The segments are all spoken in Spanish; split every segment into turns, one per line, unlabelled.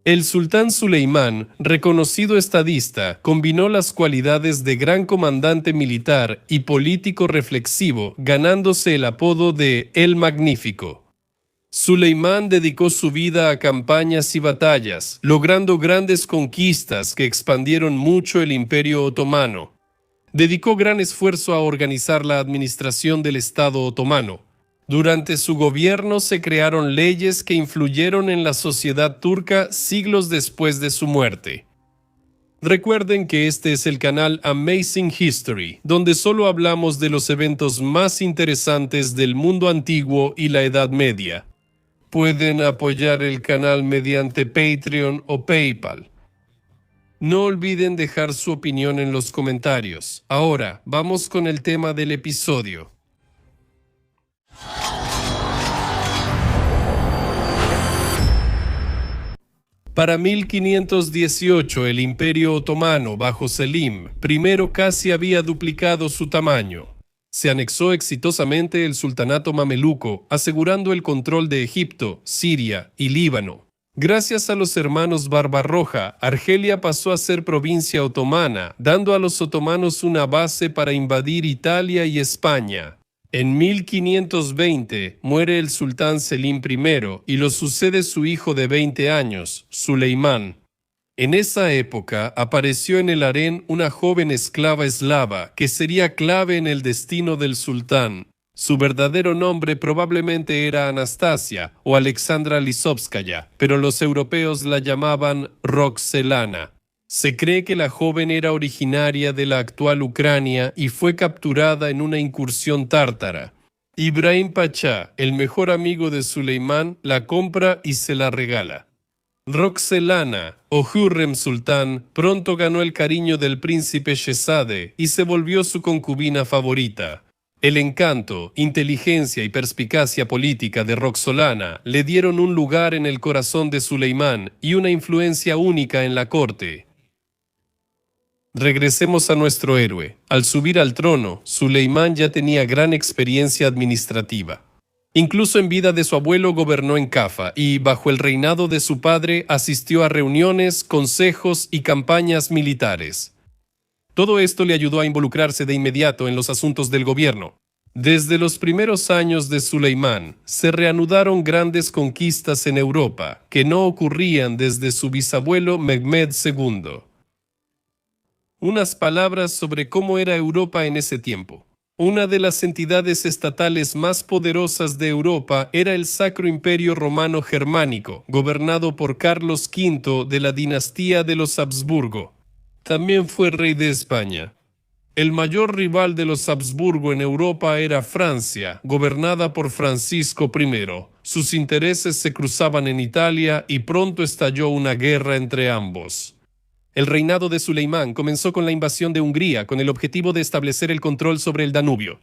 El sultán Suleimán, reconocido estadista, combinó las cualidades de gran comandante militar y político reflexivo, ganándose el apodo de El Magnífico. Suleimán dedicó su vida a campañas y batallas, logrando grandes conquistas que expandieron mucho el Imperio Otomano. Dedicó gran esfuerzo a organizar la administración del Estado otomano. Durante su gobierno se crearon leyes que influyeron en la sociedad turca siglos después de su muerte. Recuerden que este es el canal Amazing History, donde solo hablamos de los eventos más interesantes del mundo antiguo y la Edad Media. Pueden apoyar el canal mediante Patreon o PayPal. No olviden dejar su opinión en los comentarios. Ahora, vamos con el tema del episodio. Para 1518, el Imperio Otomano, bajo Selim I, casi había duplicado su tamaño. Se anexó exitosamente el sultanato mameluco, asegurando el control de Egipto, Siria y Líbano. Gracias a los hermanos Barbarroja, Argelia pasó a ser provincia otomana, dando a los otomanos una base para invadir Italia y España. En 1520 muere el sultán Selim I y lo sucede su hijo de 20 años, Suleimán. En esa época apareció en el harén una joven esclava eslava que sería clave en el destino del sultán. Su verdadero nombre probablemente era Anastasia o Alexandra Lisovskaya, pero los europeos la llamaban Roxelana. Se cree que la joven era originaria de la actual Ucrania y fue capturada en una incursión tártara. Ibrahim Pachá, el mejor amigo de Suleimán, la compra y se la regala. Roxelana, o Hürrem Sultán, pronto ganó el cariño del príncipe Shehzade y se volvió su concubina favorita. El encanto, inteligencia y perspicacia política de Roxolana le dieron un lugar en el corazón de Suleimán y una influencia única en la corte. Regresemos a nuestro héroe. Al subir al trono, Suleimán ya tenía gran experiencia administrativa. Incluso en vida de su abuelo gobernó en Cafa y, bajo el reinado de su padre, asistió a reuniones, consejos y campañas militares. Todo esto le ayudó a involucrarse de inmediato en los asuntos del gobierno. Desde los primeros años de Suleimán, se reanudaron grandes conquistas en Europa, que no ocurrían desde su bisabuelo Mehmed II. Unas palabras sobre cómo era Europa en ese tiempo. Una de las entidades estatales más poderosas de Europa era el Sacro Imperio Romano Germánico, gobernado por Carlos V de la dinastía de los Habsburgo. También fue rey de España. El mayor rival de los Habsburgo en Europa era Francia, gobernada por Francisco I. Sus intereses se cruzaban en Italia y pronto estalló una guerra entre ambos. El reinado de Suleimán comenzó con la invasión de Hungría con el objetivo de establecer el control sobre el Danubio.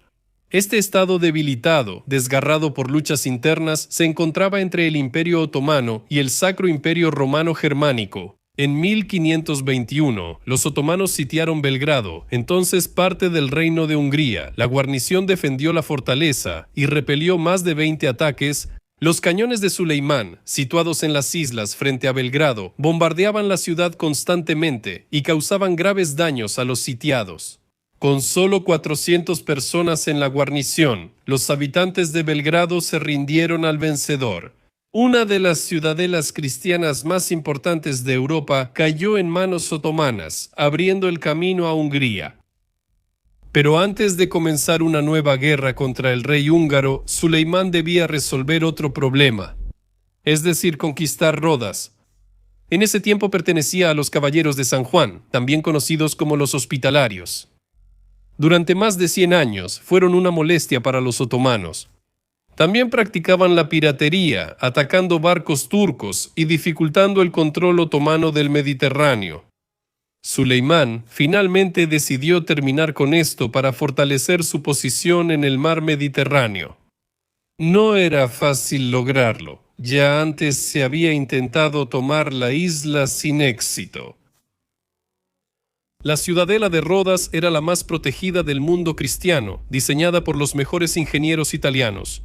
Este estado debilitado, desgarrado por luchas internas, se encontraba entre el Imperio Otomano y el Sacro Imperio Romano Germánico. En 1521, los otomanos sitiaron Belgrado, entonces parte del Reino de Hungría. La guarnición defendió la fortaleza y repelió más de 20 ataques. Los cañones de Suleimán, situados en las islas frente a Belgrado, bombardeaban la ciudad constantemente y causaban graves daños a los sitiados. Con solo 400 personas en la guarnición, los habitantes de Belgrado se rindieron al vencedor. Una de las ciudadelas cristianas más importantes de Europa cayó en manos otomanas, abriendo el camino a Hungría. Pero antes de comenzar una nueva guerra contra el rey húngaro, Suleimán debía resolver otro problema, es decir, conquistar Rodas. En ese tiempo pertenecía a los caballeros de San Juan, también conocidos como los hospitalarios. Durante más de 100 años fueron una molestia para los otomanos. También practicaban la piratería, atacando barcos turcos y dificultando el control otomano del Mediterráneo. Suleimán finalmente decidió terminar con esto para fortalecer su posición en el mar Mediterráneo. No era fácil lograrlo, ya antes se había intentado tomar la isla sin éxito. La ciudadela de Rodas era la más protegida del mundo cristiano, diseñada por los mejores ingenieros italianos.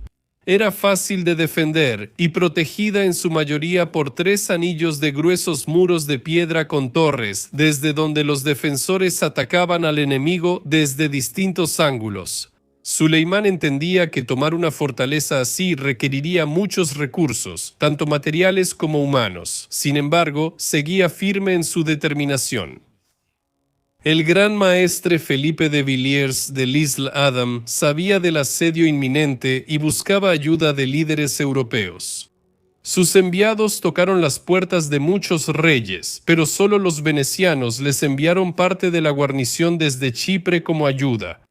Era fácil de defender y protegida en su mayoría por 3 anillos de gruesos muros de piedra con torres, desde donde los defensores atacaban al enemigo desde distintos ángulos. Suleimán entendía que tomar una fortaleza así requeriría muchos recursos, tanto materiales como humanos. Sin embargo, seguía firme en su determinación. El gran maestre Felipe de Villiers de L'Isle-Adam sabía del asedio inminente y buscaba ayuda de líderes europeos. Sus enviados tocaron las puertas de muchos reyes, pero solo los venecianos les enviaron parte de la guarnición desde Chipre como ayuda.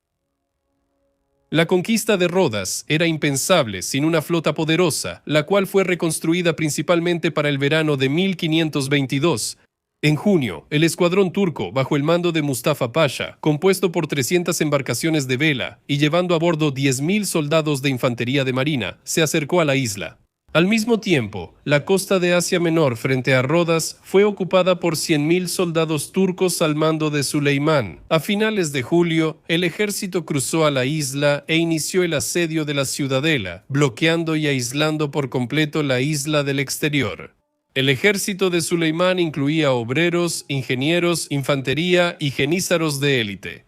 La conquista de Rodas era impensable sin una flota poderosa, la cual fue reconstruida principalmente para el verano de 1522. En junio, el escuadrón turco, bajo el mando de Mustafa Pasha, compuesto por 300 embarcaciones de vela y llevando a bordo 10.000 soldados de infantería de marina, se acercó a la isla. Al mismo tiempo, la costa de Asia Menor frente a Rodas fue ocupada por 100.000 soldados turcos al mando de Suleimán. A finales de julio, el ejército cruzó a la isla e inició el asedio de la ciudadela, bloqueando y aislando por completo la isla del exterior. El ejército de Suleimán incluía obreros, ingenieros, infantería y genízaros de élite.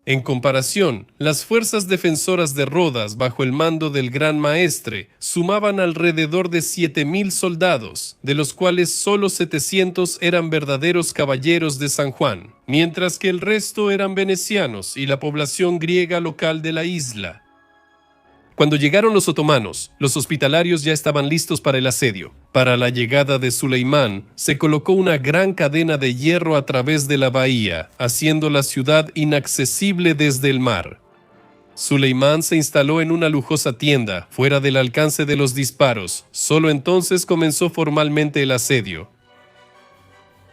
En comparación, las fuerzas defensoras de Rodas, bajo el mando del Gran Maestre, sumaban alrededor de 7.000 soldados, de los cuales solo 700 eran verdaderos caballeros de San Juan, mientras que el resto eran venecianos y la población griega local de la isla. Cuando llegaron los otomanos, los hospitalarios ya estaban listos para el asedio. Para la llegada de Suleimán, se colocó una gran cadena de hierro a través de la bahía, haciendo la ciudad inaccesible desde el mar. Suleimán se instaló en una lujosa tienda, fuera del alcance de los disparos. Solo entonces comenzó formalmente el asedio.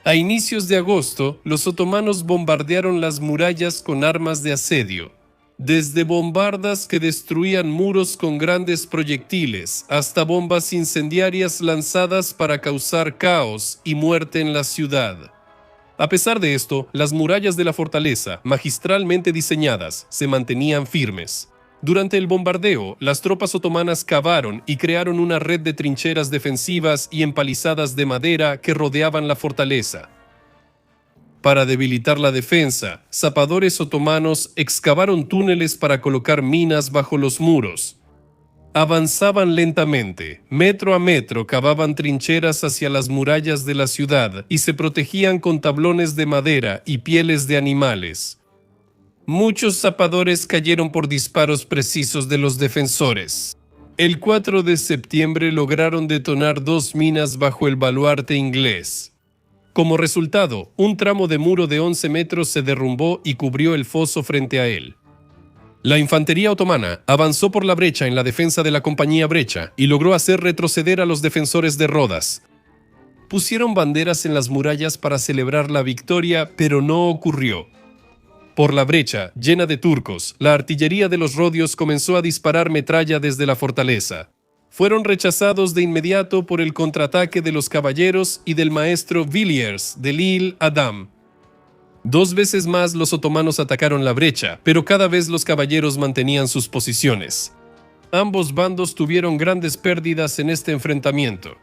A inicios de agosto, los otomanos bombardearon las murallas con armas de asedio. Desde bombardas que destruían muros con grandes proyectiles, hasta bombas incendiarias lanzadas para causar caos y muerte en la ciudad. A pesar de esto, las murallas de la fortaleza, magistralmente diseñadas, se mantenían firmes. Durante el bombardeo, las tropas otomanas cavaron y crearon una red de trincheras defensivas y empalizadas de madera que rodeaban la fortaleza. Para debilitar la defensa, zapadores otomanos excavaron túneles para colocar minas bajo los muros. Avanzaban lentamente, metro a metro cavaban trincheras hacia las murallas de la ciudad y se protegían con tablones de madera y pieles de animales. Muchos zapadores cayeron por disparos precisos de los defensores. El 4 de septiembre lograron detonar 2 minas bajo el baluarte inglés. Como resultado, un tramo de muro de 11 metros se derrumbó y cubrió el foso frente a él. La infantería otomana avanzó por la brecha en la defensa de la compañía Brecha y logró hacer retroceder a los defensores de Rodas. Pusieron banderas en las murallas para celebrar la victoria, pero no ocurrió. Por la brecha, llena de turcos, la artillería de los rodios comenzó a disparar metralla desde la fortaleza. Fueron rechazados de inmediato por el contraataque de los caballeros y del maestro Villiers de L'Isle-Adam. 2 veces más los otomanos atacaron la brecha, pero cada vez los caballeros mantenían sus posiciones. Ambos bandos tuvieron grandes pérdidas en este enfrentamiento.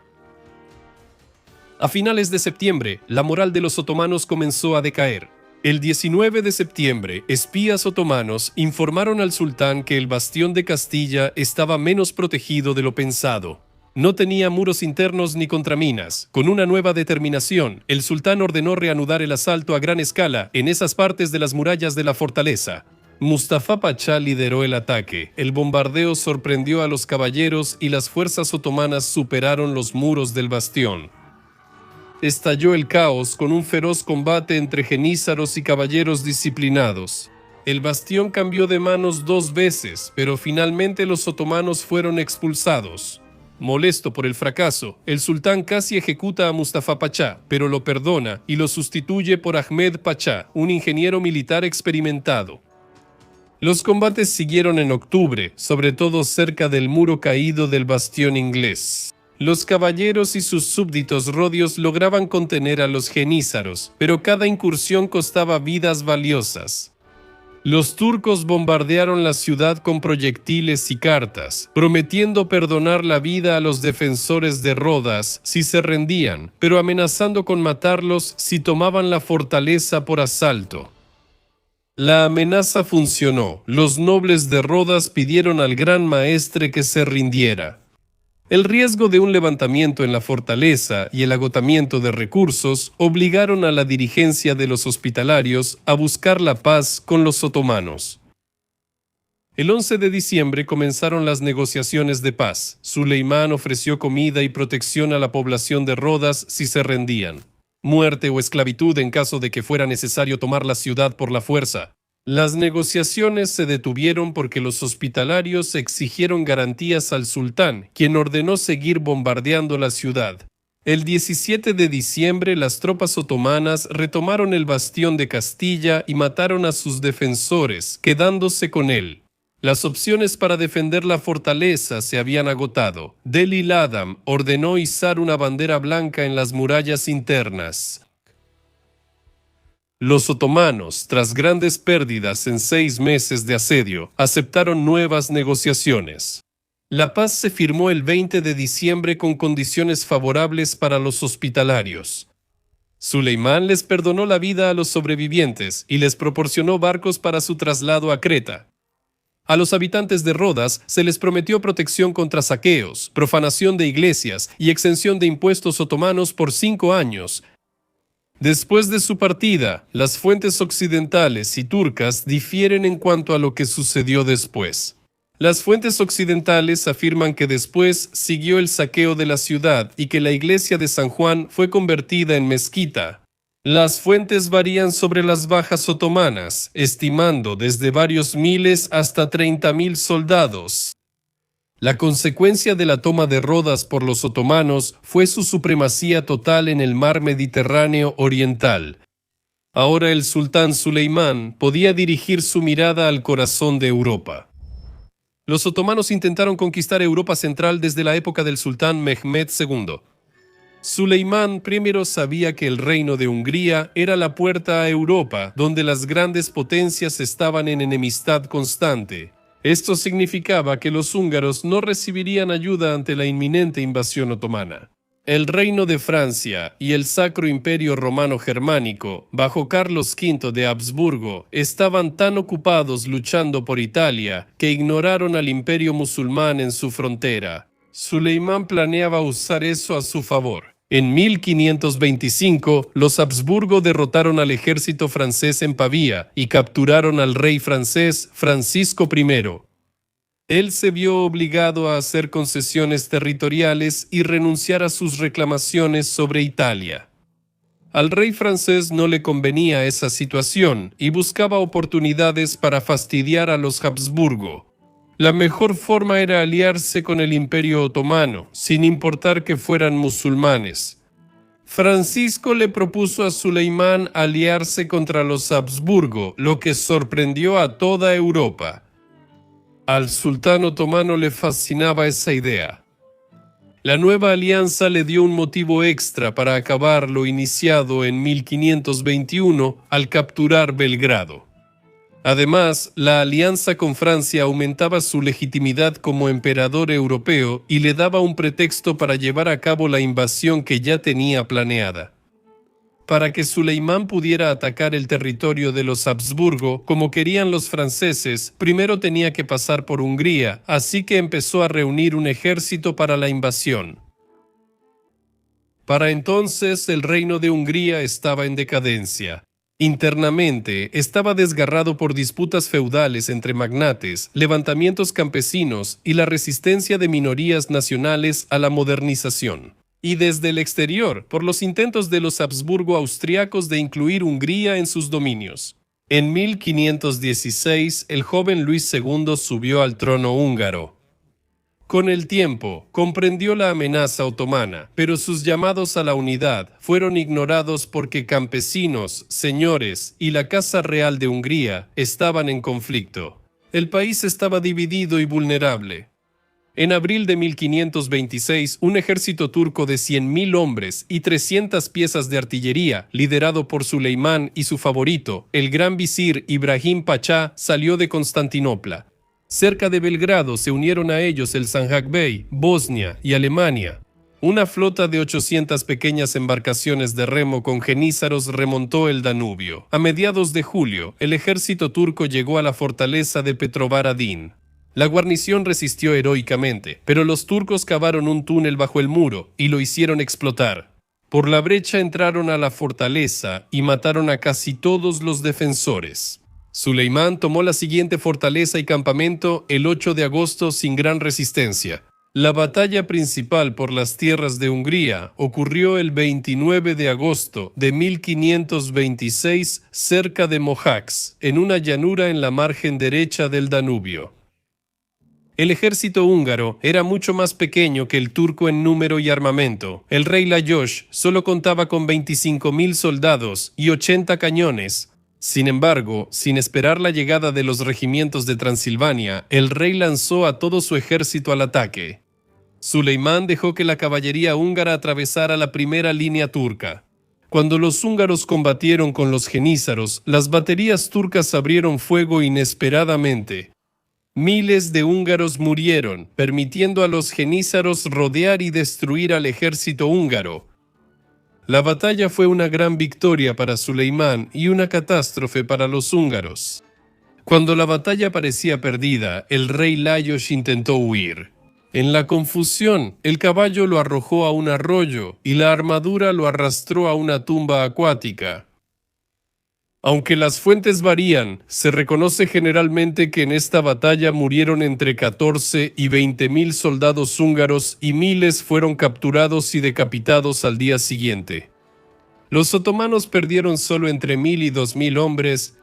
A finales de septiembre, la moral de los otomanos comenzó a decaer. El 19 de septiembre, espías otomanos informaron al sultán que el bastión de Castilla estaba menos protegido de lo pensado. No tenía muros internos ni contraminas. Con una nueva determinación, el sultán ordenó reanudar el asalto a gran escala en esas partes de las murallas de la fortaleza. Mustafa Pachá lideró el ataque. El bombardeo sorprendió a los caballeros y las fuerzas otomanas superaron los muros del bastión. Estalló el caos con un feroz combate entre genízaros y caballeros disciplinados. El bastión cambió de manos 2 veces, pero finalmente los otomanos fueron expulsados. Molesto por el fracaso, el sultán casi ejecuta a Mustafa Pachá, pero lo perdona y lo sustituye por Ahmed Pachá, un ingeniero militar experimentado. Los combates siguieron en octubre, sobre todo cerca del muro caído del bastión inglés. Los caballeros y sus súbditos rodios lograban contener a los genízaros, pero cada incursión costaba vidas valiosas. Los turcos bombardearon la ciudad con proyectiles y cartas, prometiendo perdonar la vida a los defensores de Rodas si se rendían, pero amenazando con matarlos si tomaban la fortaleza por asalto. La amenaza funcionó. Los nobles de Rodas pidieron al gran maestre que se rindiera. El riesgo de un levantamiento en la fortaleza y el agotamiento de recursos obligaron a la dirigencia de los hospitalarios a buscar la paz con los otomanos. El 11 de diciembre comenzaron las negociaciones de paz. Suleimán ofreció comida y protección a la población de Rodas si se rendían. Muerte o esclavitud en caso de que fuera necesario tomar la ciudad por la fuerza. Las negociaciones se detuvieron porque los hospitalarios exigieron garantías al sultán, quien ordenó seguir bombardeando la ciudad. El 17 de diciembre las tropas otomanas retomaron el bastión de Castilla y mataron a sus defensores, quedándose con él. Las opciones para defender la fortaleza se habían agotado. Delil Adam ordenó izar una bandera blanca en las murallas internas. Los otomanos, tras grandes pérdidas en 6 meses de asedio, aceptaron nuevas negociaciones. La paz se firmó el 20 de diciembre con condiciones favorables para los hospitalarios. Suleimán les perdonó la vida a los sobrevivientes y les proporcionó barcos para su traslado a Creta. A los habitantes de Rodas se les prometió protección contra saqueos, profanación de iglesias y exención de impuestos otomanos por 5 años. Después de su partida, las fuentes occidentales y turcas difieren en cuanto a lo que sucedió después. Las fuentes occidentales afirman que después siguió el saqueo de la ciudad y que la iglesia de San Juan fue convertida en mezquita. Las fuentes varían sobre las bajas otomanas, estimando desde varios miles hasta 30.000 soldados. La consecuencia de la toma de Rodas por los otomanos fue su supremacía total en el mar Mediterráneo oriental. Ahora el sultán Suleimán podía dirigir su mirada al corazón de Europa. Los otomanos intentaron conquistar Europa central desde la época del sultán Mehmed II. Suleimán primero sabía que el reino de Hungría era la puerta a Europa, donde las grandes potencias estaban en enemistad constante. Esto significaba que los húngaros no recibirían ayuda ante la inminente invasión otomana. El reino de Francia y el Sacro Imperio Romano Germánico, bajo Carlos V de Habsburgo, estaban tan ocupados luchando por Italia que ignoraron al imperio musulmán en su frontera. Suleimán planeaba usar eso a su favor. En 1525, los Habsburgo derrotaron al ejército francés en Pavía y capturaron al rey francés Francisco I. Él se vio obligado a hacer concesiones territoriales y renunciar a sus reclamaciones sobre Italia. Al rey francés no le convenía esa situación y buscaba oportunidades para fastidiar a los Habsburgo. La mejor forma era aliarse con el Imperio Otomano, sin importar que fueran musulmanes. Francisco le propuso a Suleimán aliarse contra los Habsburgo, lo que sorprendió a toda Europa. Al sultán otomano le fascinaba esa idea. La nueva alianza le dio un motivo extra para acabar lo iniciado en 1521 al capturar Belgrado. Además, la alianza con Francia aumentaba su legitimidad como emperador europeo y le daba un pretexto para llevar a cabo la invasión que ya tenía planeada. Para que Suleimán pudiera atacar el territorio de los Habsburgo, como querían los franceses, primero tenía que pasar por Hungría, así que empezó a reunir un ejército para la invasión. Para entonces, el reino de Hungría estaba en decadencia. Internamente, estaba desgarrado por disputas feudales entre magnates, levantamientos campesinos y la resistencia de minorías nacionales a la modernización. Y desde el exterior, por los intentos de los Habsburgo austriacos de incluir Hungría en sus dominios. En 1516, el joven Luis II subió al trono húngaro. Con el tiempo, comprendió la amenaza otomana, pero sus llamados a la unidad fueron ignorados porque campesinos, señores y la Casa Real de Hungría estaban en conflicto. El país estaba dividido y vulnerable. En abril de 1526, un ejército turco de 100.000 hombres y 300 piezas de artillería, liderado por Suleimán y su favorito, el gran visir Ibrahim Pachá, salió de Constantinopla. Cerca de Belgrado se unieron a ellos el Sanjak Bey, Bosnia y Alemania. Una flota de 800 pequeñas embarcaciones de remo con jenízaros remontó el Danubio. A mediados de julio, el ejército turco llegó a la fortaleza de Petrovaradin. La guarnición resistió heroicamente, pero los turcos cavaron un túnel bajo el muro y lo hicieron explotar. Por la brecha entraron a la fortaleza y mataron a casi todos los defensores. Suleimán tomó la siguiente fortaleza y campamento el 8 de agosto sin gran resistencia. La batalla principal por las tierras de Hungría ocurrió el 29 de agosto de 1526 cerca de Mohacs, en una llanura en la margen derecha del Danubio. El ejército húngaro era mucho más pequeño que el turco en número y armamento. El rey Lajos solo contaba con 25.000 soldados y 80 cañones. Sin embargo, sin esperar la llegada de los regimientos de Transilvania, el rey lanzó a todo su ejército al ataque. Suleimán dejó que la caballería húngara atravesara la primera línea turca. Cuando los húngaros combatieron con los jenízaros, las baterías turcas abrieron fuego inesperadamente. Miles de húngaros murieron, permitiendo a los jenízaros rodear y destruir al ejército húngaro. La batalla fue una gran victoria para Suleimán y una catástrofe para los húngaros. Cuando la batalla parecía perdida, el rey Lajos intentó huir. En la confusión, el caballo lo arrojó a un arroyo y la armadura lo arrastró a una tumba acuática. Aunque las fuentes varían, se reconoce generalmente que en esta batalla murieron entre 14 y 20.000 soldados húngaros y miles fueron capturados y decapitados al día siguiente. Los otomanos perdieron solo entre 1.000 y 2.000 hombres.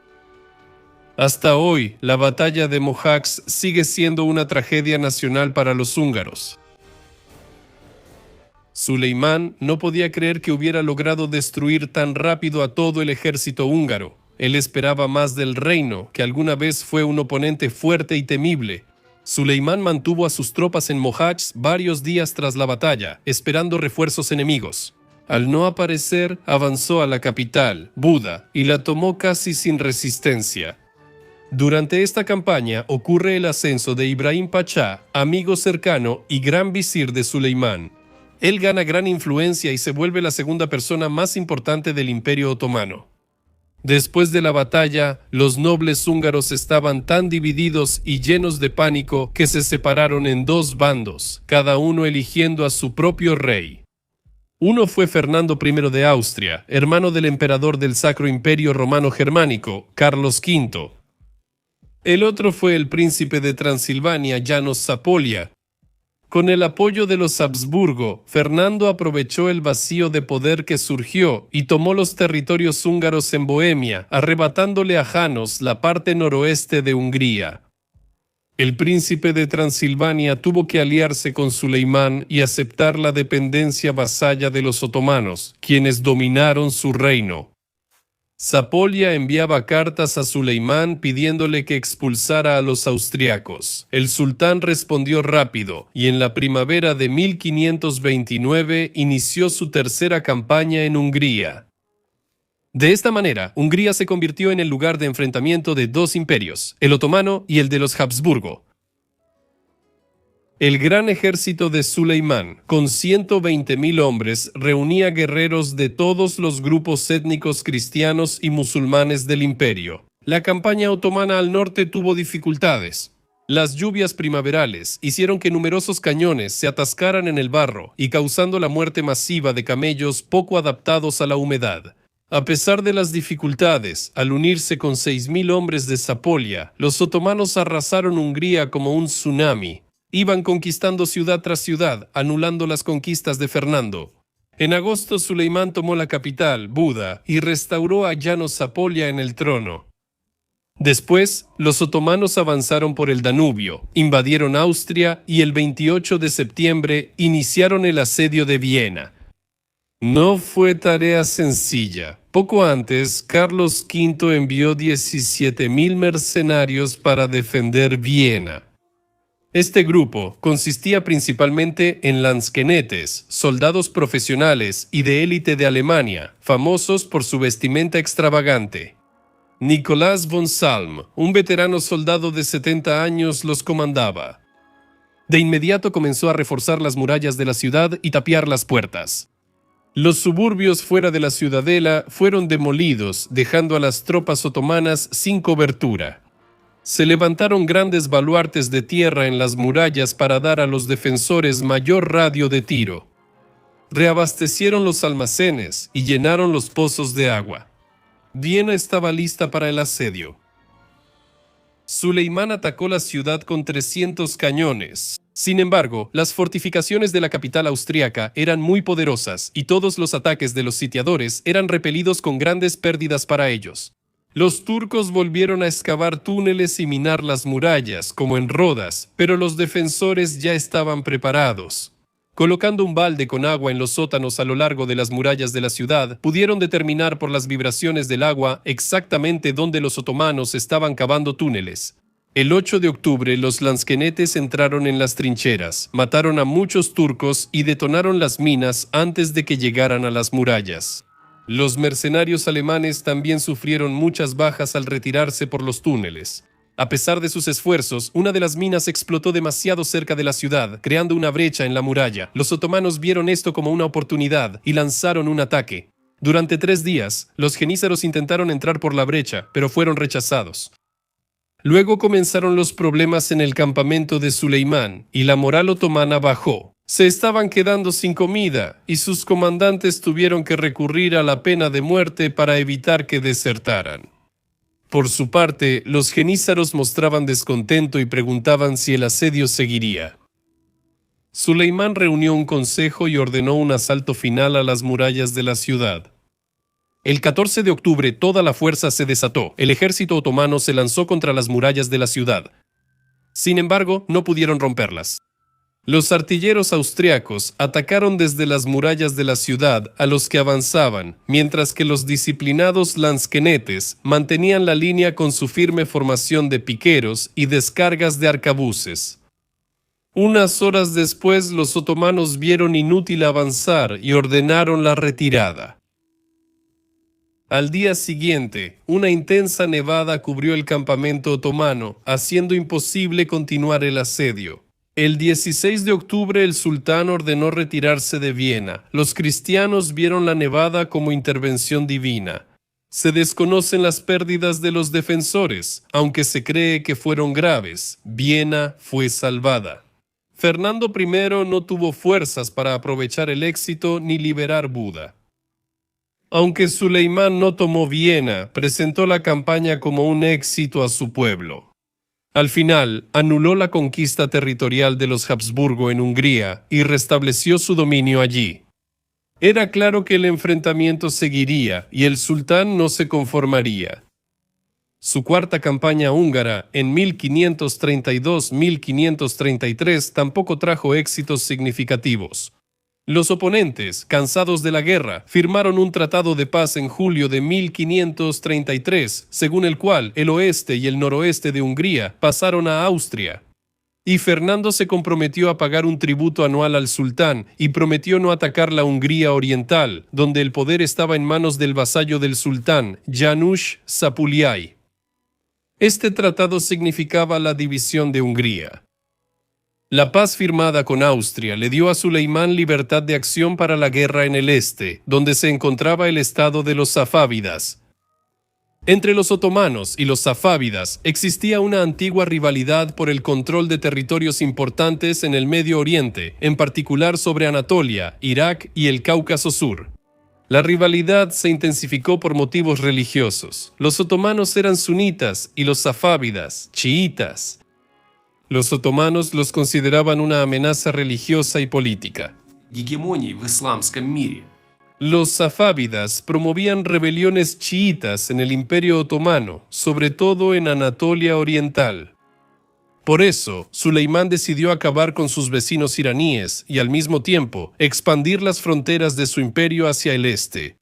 Hasta hoy, la batalla de Mohacs sigue siendo una tragedia nacional para los húngaros. Suleimán no podía creer que hubiera logrado destruir tan rápido a todo el ejército húngaro. Él esperaba más del reino, que alguna vez fue un oponente fuerte y temible. Suleimán mantuvo a sus tropas en Mohacs varios días tras la batalla, esperando refuerzos enemigos. Al no aparecer, avanzó a la capital, Buda, y la tomó casi sin resistencia. Durante esta campaña ocurre el ascenso de Ibrahim Pachá, amigo cercano y gran visir de Suleimán. Él gana gran influencia y se vuelve la segunda persona más importante del Imperio Otomano. Después de la batalla, los nobles húngaros estaban tan divididos y llenos de pánico que se separaron en dos bandos, cada uno eligiendo a su propio rey. Uno fue Fernando I de Austria, hermano del emperador del Sacro Imperio Romano Germánico, Carlos V. El otro fue el príncipe de Transilvania, János Zápolya. Con el apoyo de los Habsburgo, Fernando aprovechó el vacío de poder que surgió y tomó los territorios húngaros en Bohemia, arrebatándole a János la parte noroeste de Hungría. El príncipe de Transilvania tuvo que aliarse con Suleimán y aceptar la dependencia vasalla de los otomanos, quienes dominaron su reino. Zápolya enviaba cartas a Suleimán pidiéndole que expulsara a los austriacos. El sultán respondió rápido y en la primavera de 1529 inició su tercera campaña en Hungría. De esta manera, Hungría se convirtió en el lugar de enfrentamiento de dos imperios, el otomano y el de los Habsburgo. El gran ejército de Suleimán, con 120.000 hombres, reunía guerreros de todos los grupos étnicos cristianos y musulmanes del imperio. La campaña otomana al norte tuvo dificultades. Las lluvias primaverales hicieron que numerosos cañones se atascaran en el barro y causando la muerte masiva de camellos poco adaptados a la humedad. A pesar de las dificultades, al unirse con 6.000 hombres de Zápolya, los otomanos arrasaron Hungría como un tsunami. Iban conquistando ciudad tras ciudad, anulando las conquistas de Fernando. En agosto, Suleimán tomó la capital, Buda, y restauró a János Zápolya en el trono. Después, los otomanos avanzaron por el Danubio, invadieron Austria y el 28 de septiembre iniciaron el asedio de Viena. No fue tarea sencilla. Poco antes, Carlos V envió 17.000 mercenarios para defender Viena. Este grupo consistía principalmente en lansquenetes, soldados profesionales y de élite de Alemania, famosos por su vestimenta extravagante. Nicolás von Salm, un veterano soldado de 70 años, los comandaba. De inmediato comenzó a reforzar las murallas de la ciudad y tapiar las puertas. Los suburbios fuera de la ciudadela fueron demolidos, dejando a las tropas otomanas sin cobertura. Se levantaron grandes baluartes de tierra en las murallas para dar a los defensores mayor radio de tiro. Reabastecieron los almacenes y llenaron los pozos de agua. Viena estaba lista para el asedio. Suleimán atacó la ciudad con 300 cañones. Sin embargo, las fortificaciones de la capital austríaca eran muy poderosas y todos los ataques de los sitiadores eran repelidos con grandes pérdidas para ellos. Los turcos volvieron a excavar túneles y minar las murallas, como en Rodas, pero los defensores ya estaban preparados. Colocando un balde con agua en los sótanos a lo largo de las murallas de la ciudad, pudieron determinar por las vibraciones del agua exactamente dónde los otomanos estaban cavando túneles. El 8 de octubre, los lansquenetes entraron en las trincheras, mataron a muchos turcos y detonaron las minas antes de que llegaran a las murallas. Los mercenarios alemanes también sufrieron muchas bajas al retirarse por los túneles. A pesar de sus esfuerzos, una de las minas explotó demasiado cerca de la ciudad, creando una brecha en la muralla. Los otomanos vieron esto como una oportunidad y lanzaron un ataque. Durante 3 días, los jenízaros intentaron entrar por la brecha, pero fueron rechazados. Luego comenzaron los problemas en el campamento de Suleimán, y la moral otomana bajó. Se estaban quedando sin comida, y sus comandantes tuvieron que recurrir a la pena de muerte para evitar que desertaran. Por su parte, los jenízaros mostraban descontento y preguntaban si el asedio seguiría. Suleimán reunió un consejo y ordenó un asalto final a las murallas de la ciudad. El 14 de octubre toda la fuerza se desató. El ejército otomano se lanzó contra las murallas de la ciudad. Sin embargo, no pudieron romperlas. Los artilleros austriacos atacaron desde las murallas de la ciudad a los que avanzaban, mientras que los disciplinados lansquenetes mantenían la línea con su firme formación de piqueros y descargas de arcabuces. Unas horas después, los otomanos vieron inútil avanzar y ordenaron la retirada. Al día siguiente, una intensa nevada cubrió el campamento otomano, haciendo imposible continuar el asedio. El 16 de octubre el sultán ordenó retirarse de Viena. Los cristianos vieron la nevada como intervención divina. Se desconocen las pérdidas de los defensores, aunque se cree que fueron graves. Viena fue salvada. Fernando I no tuvo fuerzas para aprovechar el éxito ni liberar Buda. Aunque Suleimán no tomó Viena, presentó la campaña como un éxito a su pueblo. Al final, anuló la conquista territorial de los Habsburgo en Hungría y restableció su dominio allí. Era claro que el enfrentamiento seguiría y el sultán no se conformaría. Su cuarta campaña húngara, en 1532-1533, tampoco trajo éxitos significativos. Los oponentes, cansados de la guerra, firmaron un tratado de paz en julio de 1533, según el cual el oeste y el noroeste de Hungría pasaron a Austria. Y Fernando se comprometió a pagar un tributo anual al sultán y prometió no atacar la Hungría oriental, donde el poder estaba en manos del vasallo del sultán, János Szápulyai. Este tratado significaba la división de Hungría. La paz firmada con Austria le dio a Suleimán libertad de acción para la guerra en el este, donde se encontraba el estado de los safávidas. Entre los otomanos y los safávidas existía una antigua rivalidad por el control de territorios importantes en el Medio Oriente, en particular sobre Anatolia, Irak y el Cáucaso Sur. La rivalidad se intensificó por motivos religiosos. Los otomanos eran sunitas y los safávidas, chiitas. Los otomanos los consideraban una amenaza religiosa y política. Los safávidas promovían rebeliones chiitas en el Imperio Otomano, sobre todo en Anatolia Oriental. Por eso, Suleimán decidió acabar con sus vecinos iraníes y, al mismo tiempo, expandir las fronteras de su imperio hacia el este.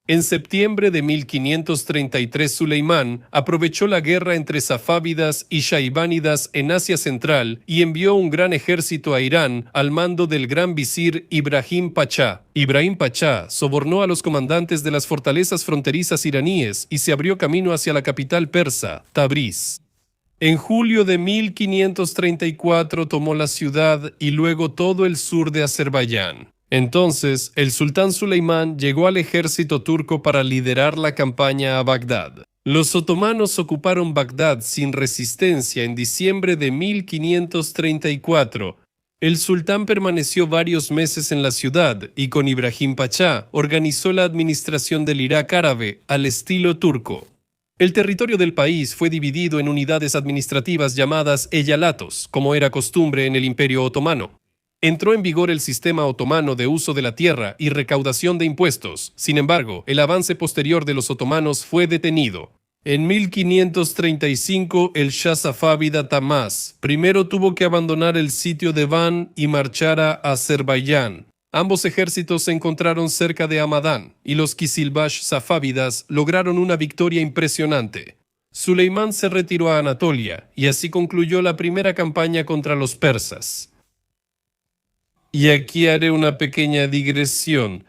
En septiembre de 1533 Suleimán aprovechó la guerra entre safávidas y shaibánidas en Asia Central y envió un gran ejército a Irán al mando del gran visir Ibrahim Pachá. Ibrahim Pachá sobornó a los comandantes de las fortalezas fronterizas iraníes y se abrió camino hacia la capital persa, Tabriz. En julio de 1534 tomó la ciudad y luego todo el sur de Azerbaiyán. Entonces, el sultán Suleimán llegó al ejército turco para liderar la campaña a Bagdad. Los otomanos ocuparon Bagdad sin resistencia en diciembre de 1534. El sultán permaneció varios meses en la ciudad y con Ibrahim Pachá organizó la administración del Irak árabe al estilo turco. El territorio del país fue dividido en unidades administrativas llamadas eyalatos, como era costumbre en el Imperio Otomano. Entró en vigor el sistema otomano de uso de la tierra y recaudación de impuestos. Sin embargo, el avance posterior de los otomanos fue detenido. En 1535, el Shah safávida Tamás primero tuvo que abandonar el sitio de Van y marchar a Azerbaiyán. Ambos ejércitos se encontraron cerca de Hamadán y los Kisilbash safávidas lograron una victoria impresionante. Suleimán se retiró a Anatolia y así concluyó la primera campaña contra los persas. Y aquí haré una pequeña digresión.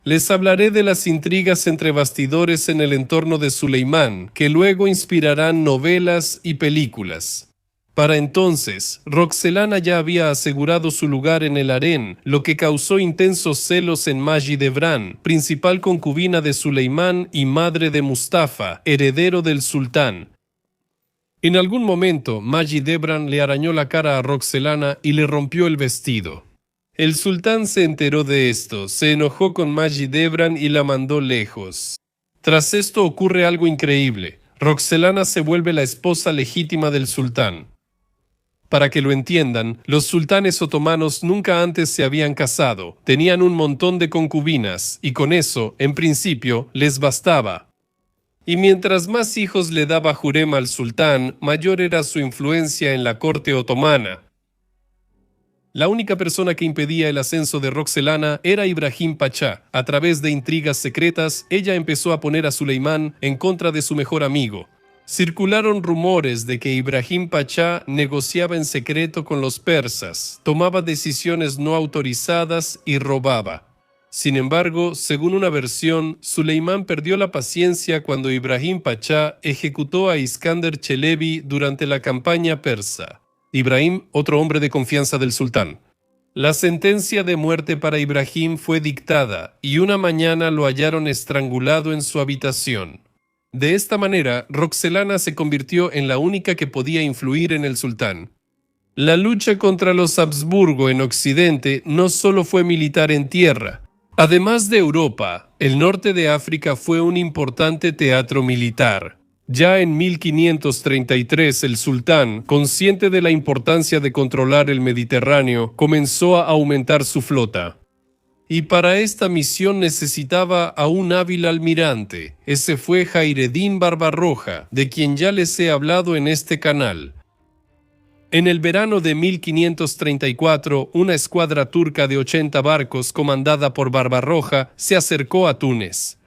Les hablaré de las intrigas entre bastidores en el entorno de Suleimán, que luego inspirarán novelas y películas. Para entonces, Roxelana ya había asegurado su lugar en el harén, lo que causó intensos celos en Majidebran, principal concubina de Suleimán y madre de Mustafa, heredero del sultán. En algún momento, Majidebran le arañó la cara a Roxelana y le rompió el vestido. El sultán se enteró de esto, se enojó con Majidebran y la mandó lejos. Tras esto ocurre algo increíble. Roxelana se vuelve la esposa legítima del sultán. Para que lo entiendan, los sultanes otomanos nunca antes se habían casado, tenían un montón de concubinas, y con eso, en principio, les bastaba. Y mientras más hijos le daba Jurem al sultán, mayor era su influencia en la corte otomana. La única persona que impedía el ascenso de Roxelana era Ibrahim Pachá. A través de intrigas secretas, ella empezó a poner a Suleimán en contra de su mejor amigo. Circularon rumores de que Ibrahim Pachá negociaba en secreto con los persas, tomaba decisiones no autorizadas y robaba. Sin embargo, según una versión, Suleimán perdió la paciencia cuando Ibrahim Pachá ejecutó a Iskander Chelebi durante la campaña persa. Ibrahim, otro hombre de confianza del sultán. La sentencia de muerte para Ibrahim fue dictada y una mañana lo hallaron estrangulado en su habitación. De esta manera, Roxelana se convirtió en la única que podía influir en el sultán. La lucha contra los Habsburgo en Occidente no solo fue militar en tierra. Además de Europa, el norte de África fue un importante teatro militar. Ya en 1533 el sultán, consciente de la importancia de controlar el Mediterráneo, comenzó a aumentar su flota. Y para esta misión necesitaba a un hábil almirante. Ese fue Jaireddin Barbarroja, de quien ya les he hablado en este canal. En el verano de 1534, una escuadra turca de 80 barcos, comandada por Barbarroja, se acercó a Túnez.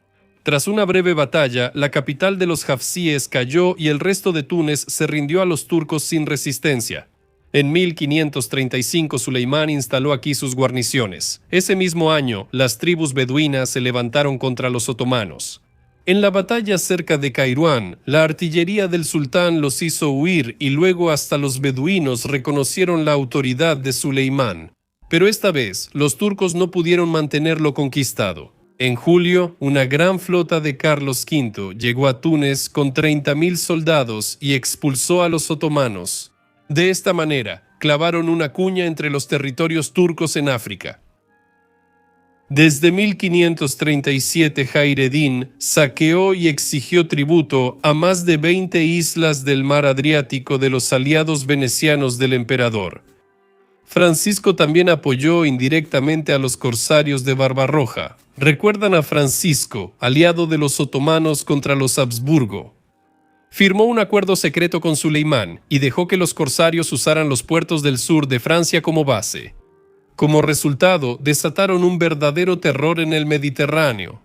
Tras una breve batalla, la capital de los Hafsíes cayó y el resto de Túnez se rindió a los turcos sin resistencia. En 1535 Suleimán instaló aquí sus guarniciones. Ese mismo año, las tribus beduinas se levantaron contra los otomanos. En la batalla cerca de Kairuán, la artillería del sultán los hizo huir y luego hasta los beduinos reconocieron la autoridad de Suleimán. Pero esta vez, los turcos no pudieron mantenerlo conquistado. En julio, una gran flota de Carlos V llegó a Túnez con 30.000 soldados y expulsó a los otomanos. De esta manera, clavaron una cuña entre los territorios turcos en África. Desde 1537 Jaireddin saqueó y exigió tributo a más de 20 islas del mar Adriático de los aliados venecianos del emperador. Francisco también apoyó indirectamente a los corsarios de Barbarroja. ¿Recuerdan a Francisco, aliado de los otomanos contra los Habsburgo? Firmó un acuerdo secreto con Suleimán y dejó que los corsarios usaran los puertos del sur de Francia como base. Como resultado, desataron un verdadero terror en el Mediterráneo.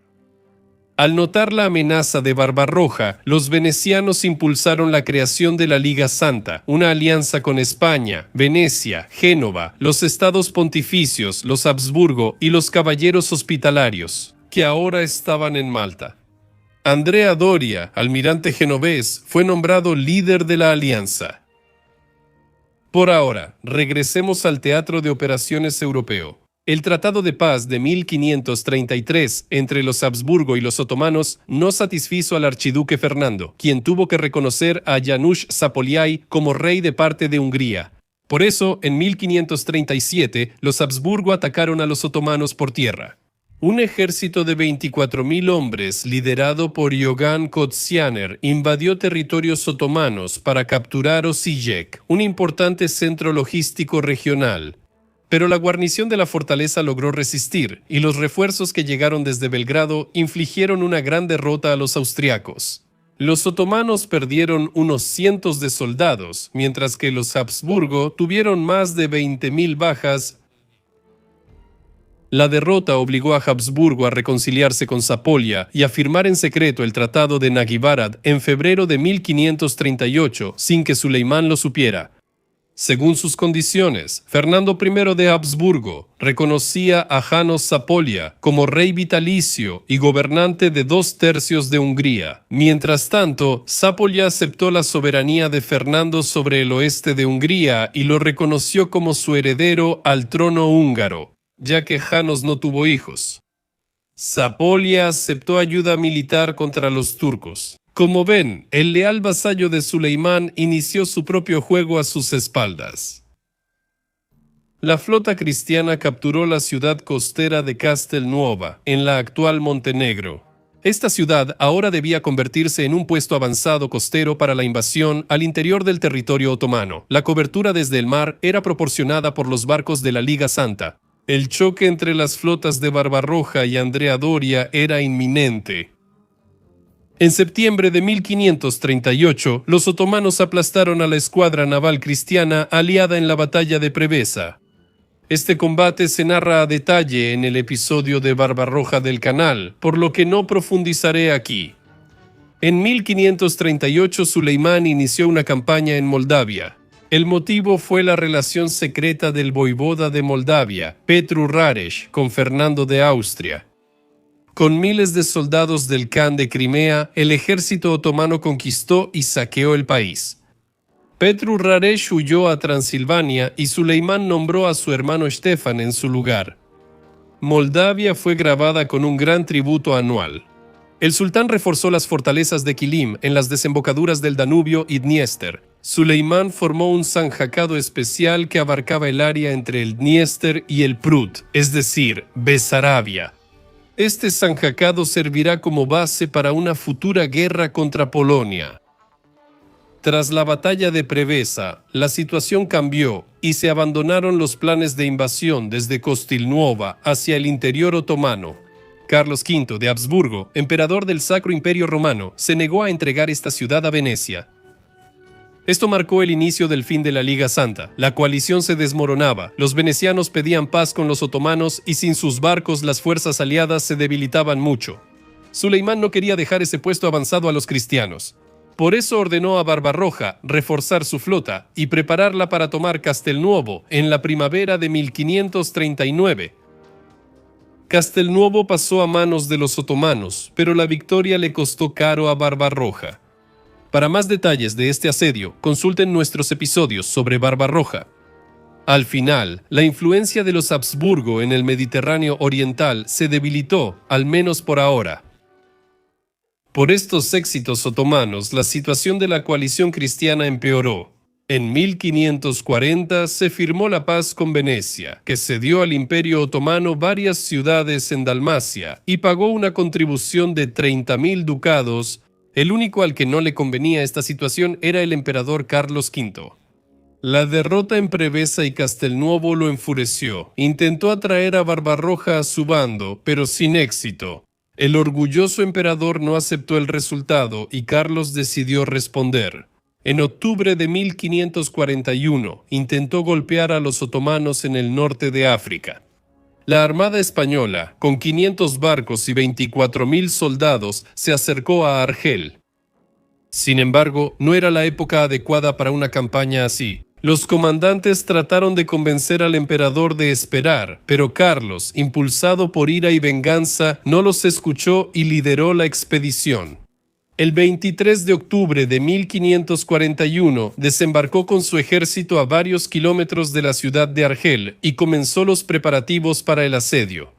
Al notar la amenaza de Barbarroja, los venecianos impulsaron la creación de la Liga Santa, una alianza con España, Venecia, Génova, los estados pontificios, los Habsburgo y los caballeros hospitalarios, que ahora estaban en Malta. Andrea Doria, almirante genovés, fue nombrado líder de la alianza. Por ahora, regresemos al teatro de operaciones europeo. El Tratado de Paz de 1533 entre los Habsburgo y los otomanos no satisfizo al archiduque Fernando, quien tuvo que reconocer a János Zápolyai como rey de parte de Hungría. Por eso, en 1537, los Habsburgo atacaron a los otomanos por tierra. Un ejército de 24.000 hombres, liderado por Ioan Kozianer, invadió territorios otomanos para capturar Osijek, un importante centro logístico regional. Pero la guarnición de la fortaleza logró resistir, y los refuerzos que llegaron desde Belgrado infligieron una gran derrota a los austriacos. Los otomanos perdieron unos cientos de soldados, mientras que los Habsburgo tuvieron más de 20.000 bajas. La derrota obligó a Habsburgo a reconciliarse con Zápolya y a firmar en secreto el Tratado de Nagyvarad en febrero de 1538, sin que Suleimán lo supiera. Según sus condiciones, Fernando I de Habsburgo reconocía a János Zápolya como rey vitalicio y gobernante de 2/3 de Hungría. Mientras tanto, Zápolya aceptó la soberanía de Fernando sobre el oeste de Hungría y lo reconoció como su heredero al trono húngaro, ya que János no tuvo hijos. Zápolya aceptó ayuda militar contra los turcos. Como ven, el leal vasallo de Suleimán inició su propio juego a sus espaldas. La flota cristiana capturó la ciudad costera de Castelnuova, en la actual Montenegro. Esta ciudad ahora debía convertirse en un puesto avanzado costero para la invasión al interior del territorio otomano. La cobertura desde el mar era proporcionada por los barcos de la Liga Santa. El choque entre las flotas de Barbarroja y Andrea Doria era inminente. En septiembre de 1538, los otomanos aplastaron a la escuadra naval cristiana aliada en la batalla de Preveza. Este combate se narra a detalle en el episodio de Barbarroja del Canal, por lo que no profundizaré aquí. En 1538, Suleimán inició una campaña en Moldavia. El motivo fue la relación secreta del voivoda de Moldavia, Petru Rareș, con Fernando de Austria. Con miles de soldados del Khan de Crimea, el ejército otomano conquistó y saqueó el país. Petru Rareș huyó a Transilvania y Suleimán nombró a su hermano Stefan en su lugar. Moldavia fue grabada con un gran tributo anual. El sultán reforzó las fortalezas de Kilim en las desembocaduras del Danubio y Dniester. Suleimán formó un zanjacado especial que abarcaba el área entre el Dniester y el Prut, es decir, Besarabia. Este zanjacado servirá como base para una futura guerra contra Polonia. Tras la batalla de Preveza, la situación cambió y se abandonaron los planes de invasión desde Castelnuova hacia el interior otomano. Carlos V de Habsburgo, emperador del Sacro Imperio Romano, se negó a entregar esta ciudad a Venecia. Esto marcó el inicio del fin de la Liga Santa. La coalición se desmoronaba, los venecianos pedían paz con los otomanos y sin sus barcos las fuerzas aliadas se debilitaban mucho. Suleimán no quería dejar ese puesto avanzado a los cristianos. Por eso ordenó a Barbarroja reforzar su flota y prepararla para tomar Castelnuovo en la primavera de 1539. Castelnuovo pasó a manos de los otomanos, pero la victoria le costó caro a Barbarroja. Para más detalles de este asedio, consulten nuestros episodios sobre Barbarroja. Al final, la influencia de los Habsburgo en el Mediterráneo oriental se debilitó, al menos por ahora. Por estos éxitos otomanos, la situación de la coalición cristiana empeoró. En 1540 se firmó la paz con Venecia, que cedió al Imperio Otomano varias ciudades en Dalmacia y pagó una contribución de 30.000 ducados. El único al que no le convenía esta situación era el emperador Carlos V. La derrota en Preveza y Castelnuovo lo enfureció. Intentó atraer a Barbarroja a su bando, pero sin éxito. El orgulloso emperador no aceptó el resultado y Carlos decidió responder. En octubre de 1541, intentó golpear a los otomanos en el norte de África. La Armada Española, con 500 barcos y 24.000 soldados, se acercó a Argel. Sin embargo, no era la época adecuada para una campaña así. Los comandantes trataron de convencer al emperador de esperar, pero Carlos, impulsado por ira y venganza, no los escuchó y lideró la expedición. El 23 de octubre de 1541 desembarcó con su ejército a varios kilómetros de la ciudad de Argel y comenzó los preparativos para el asedio.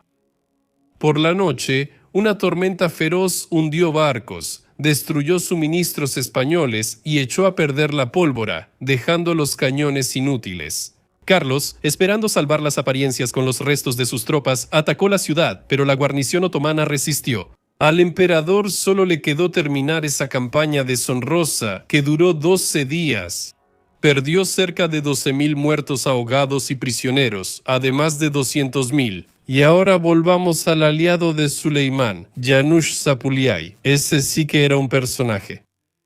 Por la noche, una tormenta feroz hundió barcos, destruyó suministros españoles y echó a perder la pólvora, dejando los cañones inútiles. Carlos, esperando salvar las apariencias con los restos de sus tropas, atacó la ciudad, pero la guarnición otomana resistió. Al emperador solo le quedó terminar esa campaña deshonrosa que duró 12 días. Perdió cerca de 12.000 muertos ahogados y prisioneros, además de 200.000. Y ahora volvamos al aliado de Suleimán, Janush Zapuliay. Ese sí que era un personaje.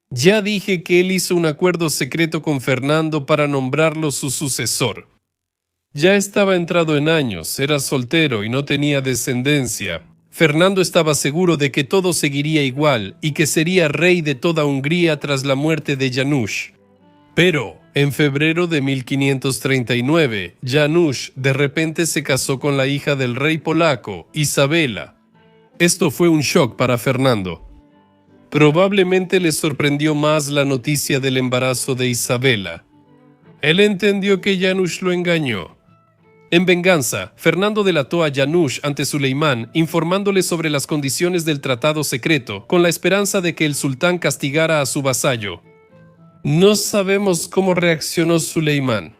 Ya dije que él hizo un acuerdo secreto con Fernando para nombrarlo su sucesor. Ya estaba entrado en años, era soltero y no tenía descendencia. Fernando estaba seguro de que todo seguiría igual y que sería rey de toda Hungría tras la muerte de Janusz. Pero, en febrero de 1539, Janusz de repente se casó con la hija del rey polaco, Isabela. Esto fue un shock para Fernando. Probablemente le sorprendió más la noticia del embarazo de Isabela. Él entendió que Janusz lo engañó. En venganza, Fernando delató a Janusz ante Suleimán, informándole sobre las condiciones del tratado secreto, con la esperanza de que el sultán castigara a su vasallo. No sabemos cómo reaccionó Suleimán.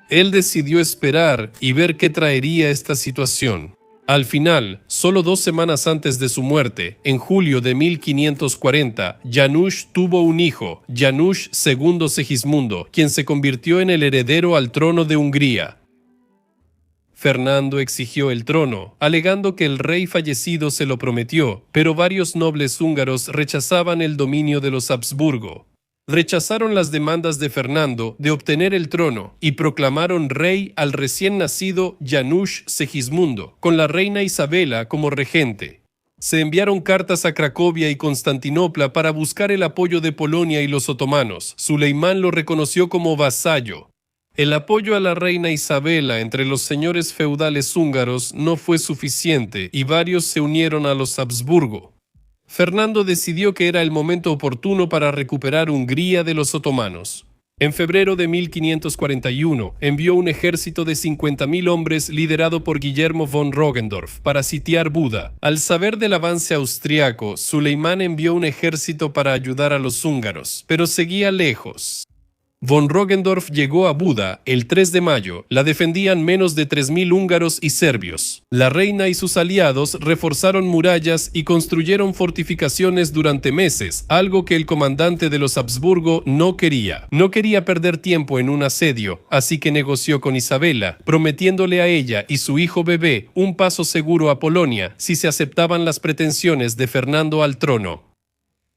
Él decidió esperar y ver qué traería esta situación. Al final, solo 2 semanas antes de su muerte, en julio de 1540, Janusz tuvo un hijo, Janusz II Segismundo, quien se convirtió en el heredero al trono de Hungría. Fernando exigió el trono, alegando que el rey fallecido se lo prometió, pero varios nobles húngaros rechazaban el dominio de los Habsburgo. Rechazaron las demandas de Fernando de obtener el trono y proclamaron rey al recién nacido Janusz Segismundo, con la reina Isabela como regente. Se enviaron cartas a Cracovia y Constantinopla para buscar el apoyo de Polonia y los otomanos. Suleimán lo reconoció como vasallo. El apoyo a la reina Isabela entre los señores feudales húngaros no fue suficiente y varios se unieron a los Habsburgo. Fernando decidió que era el momento oportuno para recuperar Hungría de los otomanos. En febrero de 1541 envió un ejército de 50.000 hombres liderado por Guillermo von Roggendorf para sitiar Buda. Al saber del avance austriaco, Suleimán envió un ejército para ayudar a los húngaros, pero seguía lejos. Von Roggendorf llegó a Buda el 3 de mayo. La defendían menos de 3.000 húngaros y serbios. La reina y sus aliados reforzaron murallas y construyeron fortificaciones durante meses, algo que el comandante de los Habsburgo no quería. No quería perder tiempo en un asedio, así que negoció con Isabela, prometiéndole a ella y su hijo bebé un paso seguro a Polonia si se aceptaban las pretensiones de Fernando al trono.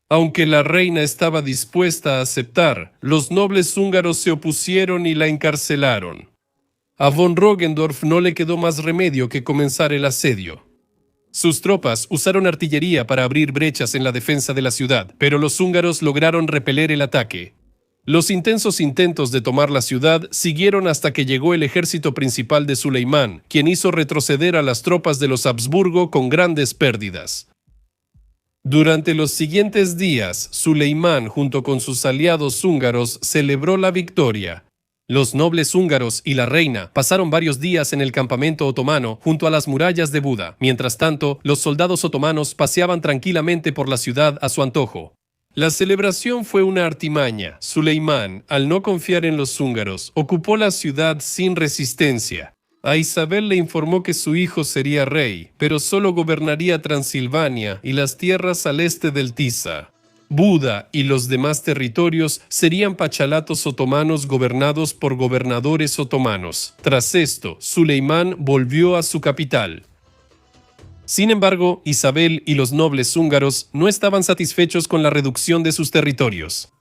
Aunque la reina estaba dispuesta a aceptar, los nobles húngaros se opusieron y la encarcelaron. A von Roggendorf no le quedó más remedio que comenzar el asedio. Sus tropas usaron artillería para abrir brechas en la defensa de la ciudad, pero los húngaros lograron repeler el ataque. Los intensos intentos de tomar la ciudad siguieron hasta que llegó el ejército principal de Suleimán, quien hizo retroceder a las tropas de los Habsburgo con grandes pérdidas. Durante los siguientes días, Suleimán, junto con sus aliados húngaros, celebró la victoria. Los nobles húngaros y la reina pasaron varios días en el campamento otomano junto a las murallas de Buda. Mientras tanto, los soldados otomanos paseaban tranquilamente por la ciudad a su antojo. La celebración fue una artimaña. Suleimán, al no confiar en los húngaros, ocupó la ciudad sin resistencia. A Isabel le informó que su hijo sería rey, pero solo gobernaría Transilvania y las tierras al este del Tisa. Buda y los demás territorios serían pachalatos otomanos gobernados por gobernadores otomanos. Tras esto, Suleimán volvió a su capital. Sin embargo, Isabel y los nobles húngaros no estaban satisfechos con la reducción de sus territorios.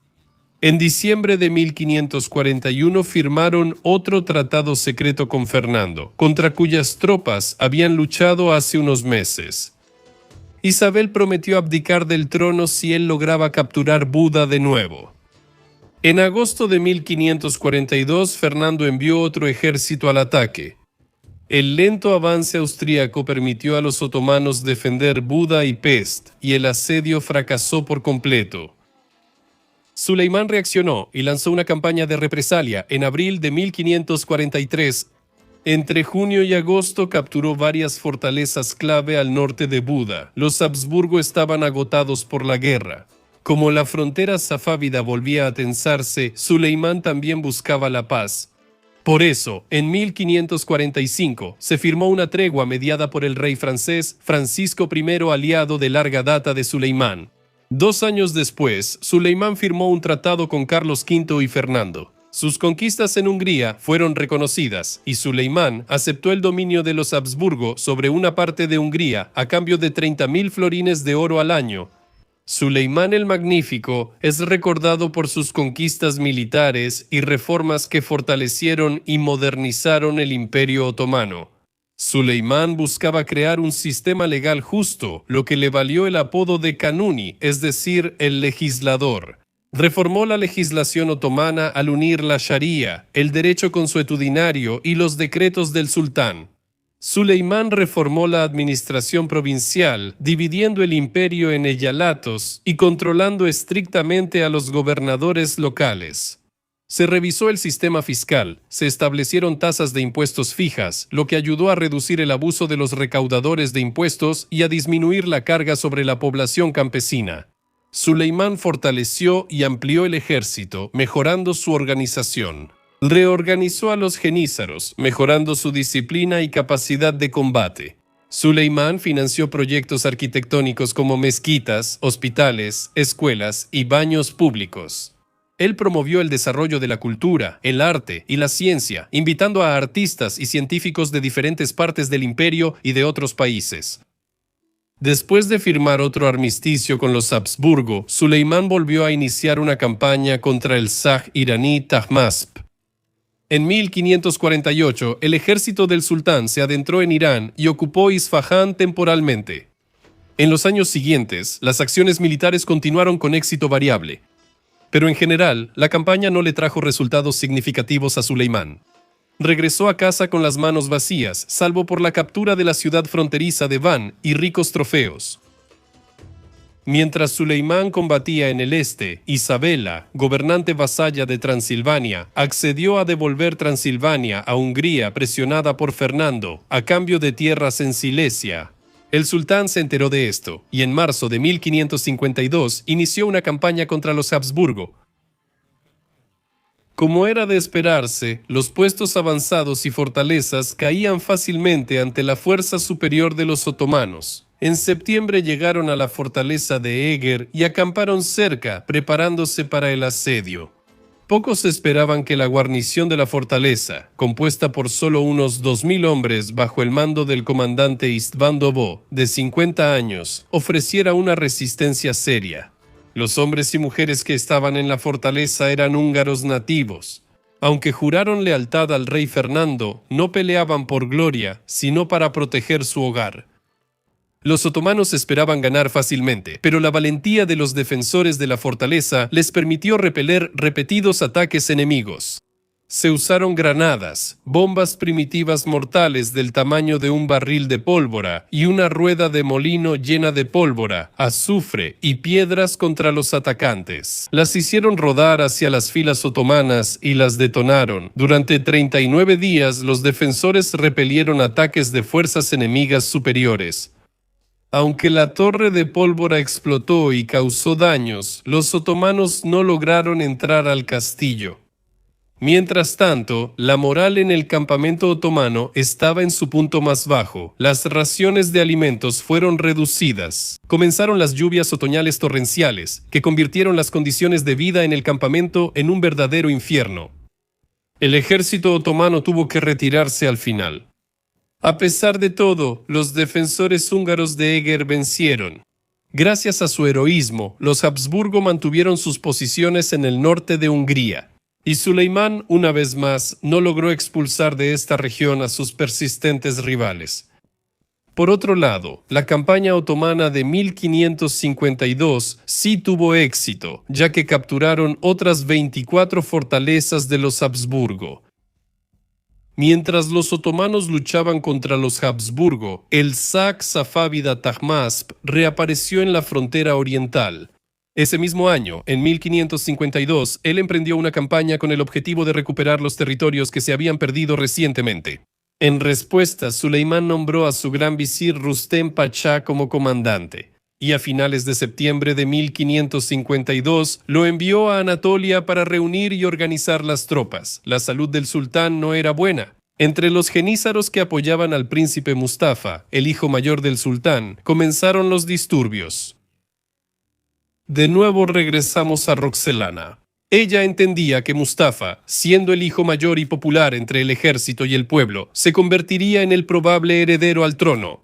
En diciembre de 1541 firmaron otro tratado secreto con Fernando, contra cuyas tropas habían luchado hace unos meses. Isabel prometió abdicar del trono si él lograba capturar Buda de nuevo. En agosto de 1542, Fernando envió otro ejército al ataque. El lento avance austríaco permitió a los otomanos defender Buda y Pest, y el asedio fracasó por completo. Suleimán reaccionó y lanzó una campaña de represalia en abril de 1543. Entre junio y agosto capturó varias fortalezas clave al norte de Buda. Los Habsburgo estaban agotados por la guerra. Como la frontera safávida volvía a tensarse, Suleimán también buscaba la paz. Por eso, en 1545, se firmó una tregua mediada por el rey francés Francisco I, aliado de larga data de Suleimán. 2 años después, Suleimán firmó un tratado con Carlos V y Fernando. Sus conquistas en Hungría fueron reconocidas y Suleimán aceptó el dominio de los Habsburgo sobre una parte de Hungría a cambio de 30.000 florines de oro al año. Suleimán el Magnífico es recordado por sus conquistas militares y reformas que fortalecieron y modernizaron el Imperio Otomano. Suleimán buscaba crear un sistema legal justo, lo que le valió el apodo de Kanuni, es decir, el legislador. Reformó la legislación otomana al unir la Sharia, el derecho consuetudinario y los decretos del sultán. Suleimán reformó la administración provincial, dividiendo el imperio en eyalatos y controlando estrictamente a los gobernadores locales. Se revisó el sistema fiscal, se establecieron tasas de impuestos fijas, lo que ayudó a reducir el abuso de los recaudadores de impuestos y a disminuir la carga sobre la población campesina. Suleimán fortaleció y amplió el ejército, mejorando su organización. Reorganizó a los genízaros, mejorando su disciplina y capacidad de combate. Suleimán financió proyectos arquitectónicos como mezquitas, hospitales, escuelas y baños públicos. Él promovió el desarrollo de la cultura, el arte y la ciencia, invitando a artistas y científicos de diferentes partes del imperio y de otros países. Después de firmar otro armisticio con los Habsburgo, Suleimán volvió a iniciar una campaña contra el Shah iraní Tahmasp. En 1548, el ejército del sultán se adentró en Irán y ocupó Isfahán temporalmente. En los años siguientes, las acciones militares continuaron con éxito variable. Pero en general, la campaña no le trajo resultados significativos a Suleimán. Regresó a casa con las manos vacías, salvo por la captura de la ciudad fronteriza de Van y ricos trofeos. Mientras Suleimán combatía en el este, Isabela, gobernante vasalla de Transilvania, accedió a devolver Transilvania a Hungría presionada por Fernando, a cambio de tierras en Silesia. El sultán se enteró de esto, y en marzo de 1552 inició una campaña contra los Habsburgo. Como era de esperarse, los puestos avanzados y fortalezas caían fácilmente ante la fuerza superior de los otomanos. En septiembre llegaron a la fortaleza de Eger y acamparon cerca, preparándose para el asedio. Pocos esperaban que la guarnición de la fortaleza, compuesta por solo unos 2.000 hombres bajo el mando del comandante István Dobó, de 50 años, ofreciera una resistencia seria. Los hombres y mujeres que estaban en la fortaleza eran húngaros nativos. Aunque juraron lealtad al rey Fernando, no peleaban por gloria, sino para proteger su hogar. Los otomanos esperaban ganar fácilmente, pero la valentía de los defensores de la fortaleza les permitió repeler repetidos ataques enemigos. Se usaron granadas, bombas primitivas mortales del tamaño de un barril de pólvora y una rueda de molino llena de pólvora, azufre y piedras contra los atacantes. Las hicieron rodar hacia las filas otomanas y las detonaron. Durante 39 días los defensores repelieron ataques de fuerzas enemigas superiores. Aunque la torre de pólvora explotó y causó daños, los otomanos no lograron entrar al castillo. Mientras tanto, la moral en el campamento otomano estaba en su punto más bajo. Las raciones de alimentos fueron reducidas. Comenzaron las lluvias otoñales torrenciales, que convirtieron las condiciones de vida en el campamento en un verdadero infierno. El ejército otomano tuvo que retirarse al final. A pesar de todo, los defensores húngaros de Eger vencieron. Gracias a su heroísmo, los Habsburgo mantuvieron sus posiciones en el norte de Hungría, y Suleimán, una vez más, no logró expulsar de esta región a sus persistentes rivales. Por otro lado, la campaña otomana de 1552 sí tuvo éxito, ya que capturaron otras 24 fortalezas de los Habsburgo. Mientras los otomanos luchaban contra los Habsburgo, el Zak safávida Tahmasp reapareció en la frontera oriental. Ese mismo año, en 1552, él emprendió una campaña con el objetivo de recuperar los territorios que se habían perdido recientemente. En respuesta, Suleimán nombró a su gran visir Rustem Pachá como comandante, y a finales de septiembre de 1552 lo envió a Anatolia para reunir y organizar las tropas. La salud del sultán no era buena. Entre los genízaros que apoyaban al príncipe Mustafa, el hijo mayor del sultán, comenzaron los disturbios. De nuevo regresamos a Roxelana. Ella entendía que Mustafa, siendo el hijo mayor y popular entre el ejército y el pueblo, se convertiría en el probable heredero al trono.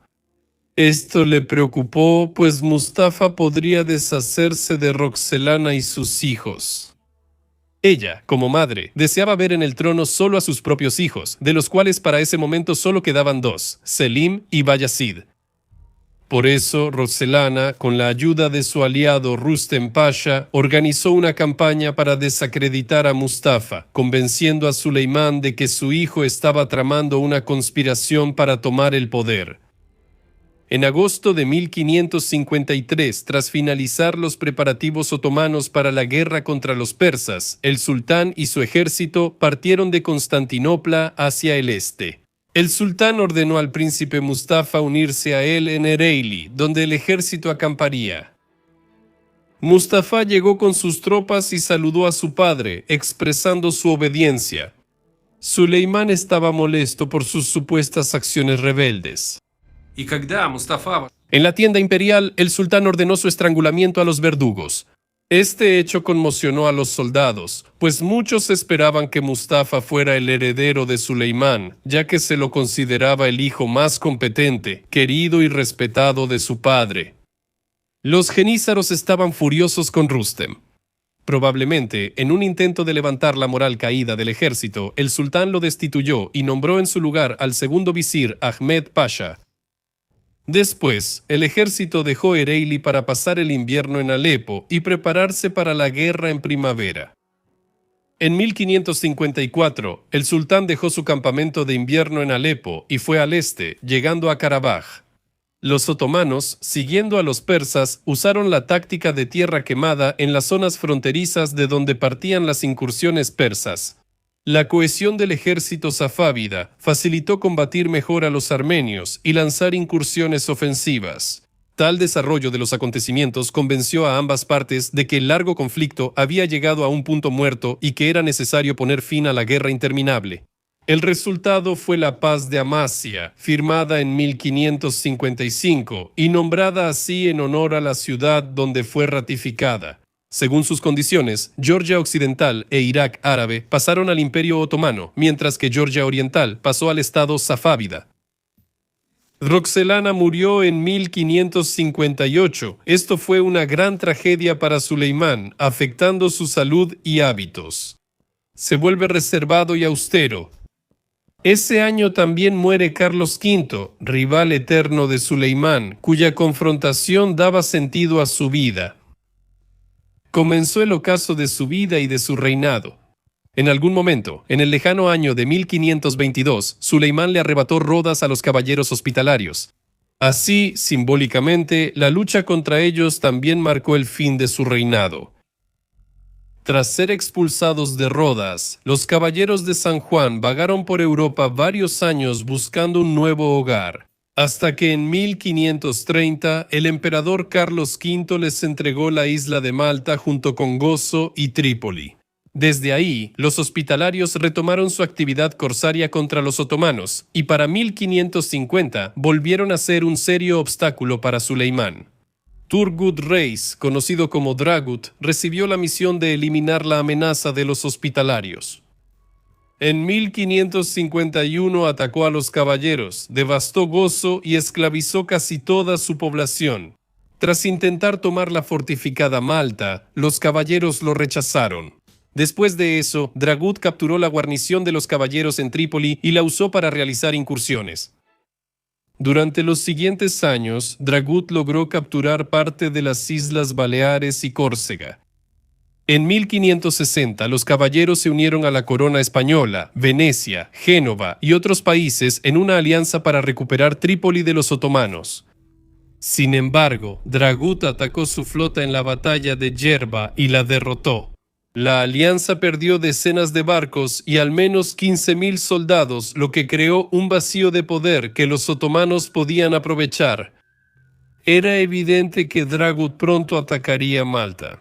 Esto le preocupó, pues Mustafa podría deshacerse de Roxelana y sus hijos. Ella, como madre, deseaba ver en el trono solo a sus propios hijos, de los cuales para ese momento solo quedaban dos, Selim y Bayazid. Por eso, Roxelana, con la ayuda de su aliado Rustem Pasha, organizó una campaña para desacreditar a Mustafa, convenciendo a Suleimán de que su hijo estaba tramando una conspiración para tomar el poder. En agosto de 1553, tras finalizar los preparativos otomanos para la guerra contra los persas, el sultán y su ejército partieron de Constantinopla hacia el este. El sultán ordenó al príncipe Mustafa unirse a él en Ereğli, donde el ejército acamparía. Mustafa llegó con sus tropas y saludó a su padre, expresando su obediencia. Suleimán estaba molesto por sus supuestas acciones rebeldes. En la tienda imperial, el sultán ordenó su estrangulamiento a los verdugos. Este hecho conmocionó a los soldados, pues muchos esperaban que Mustafa fuera el heredero de Suleimán, ya que se lo consideraba el hijo más competente, querido y respetado de su padre. Los genízaros estaban furiosos con Rustem. Probablemente, en un intento de levantar la moral caída del ejército, el sultán lo destituyó y nombró en su lugar al segundo visir Ahmed Pasha. Después, el ejército dejó Ereğli para pasar el invierno en Alepo y prepararse para la guerra en primavera. En 1554, el sultán dejó su campamento de invierno en Alepo y fue al este, llegando a Karabaj. Los otomanos, siguiendo a los persas, usaron la táctica de tierra quemada en las zonas fronterizas de donde partían las incursiones persas. La cohesión del ejército safávida facilitó combatir mejor a los armenios y lanzar incursiones ofensivas. Tal desarrollo de los acontecimientos convenció a ambas partes de que el largo conflicto había llegado a un punto muerto y que era necesario poner fin a la guerra interminable. El resultado fue la Paz de Amasya, firmada en 1555 y nombrada así en honor a la ciudad donde fue ratificada. Según sus condiciones, Georgia Occidental e Irak árabe pasaron al Imperio Otomano, mientras que Georgia Oriental pasó al Estado safávida. Roxelana murió en 1558. Esto fue una gran tragedia para Suleimán, afectando su salud y hábitos. Se vuelve reservado y austero. Ese año también muere Carlos V, rival eterno de Suleimán, cuya confrontación daba sentido a su vida. Comenzó el ocaso de su vida y de su reinado. En algún momento, en el lejano año de 1522, Suleimán le arrebató Rodas a los caballeros hospitalarios. Así, simbólicamente, la lucha contra ellos también marcó el fin de su reinado. Tras ser expulsados de Rodas, los caballeros de San Juan vagaron por Europa varios años buscando un nuevo hogar, hasta que en 1530 el emperador Carlos V les entregó la isla de Malta junto con Gozo y Trípoli. Desde ahí, los hospitalarios retomaron su actividad corsaria contra los otomanos y para 1550 volvieron a ser un serio obstáculo para Suleimán. Turgut Reis, conocido como Dragut, recibió la misión de eliminar la amenaza de los hospitalarios. En 1551 atacó a los caballeros, devastó Gozo y esclavizó casi toda su población. Tras intentar tomar la fortificada Malta, los caballeros lo rechazaron. Después de eso, Dragut capturó la guarnición de los caballeros en Trípoli y la usó para realizar incursiones. Durante los siguientes años, Dragut logró capturar parte de las Islas Baleares y Córcega. En 1560, los caballeros se unieron a la corona española, Venecia, Génova y otros países en una alianza para recuperar Trípoli de los otomanos. Sin embargo, Dragut atacó su flota en la batalla de Yerba y la derrotó. La alianza perdió decenas de barcos y al menos 15.000 soldados, lo que creó un vacío de poder que los otomanos podían aprovechar. Era evidente que Dragut pronto atacaría Malta.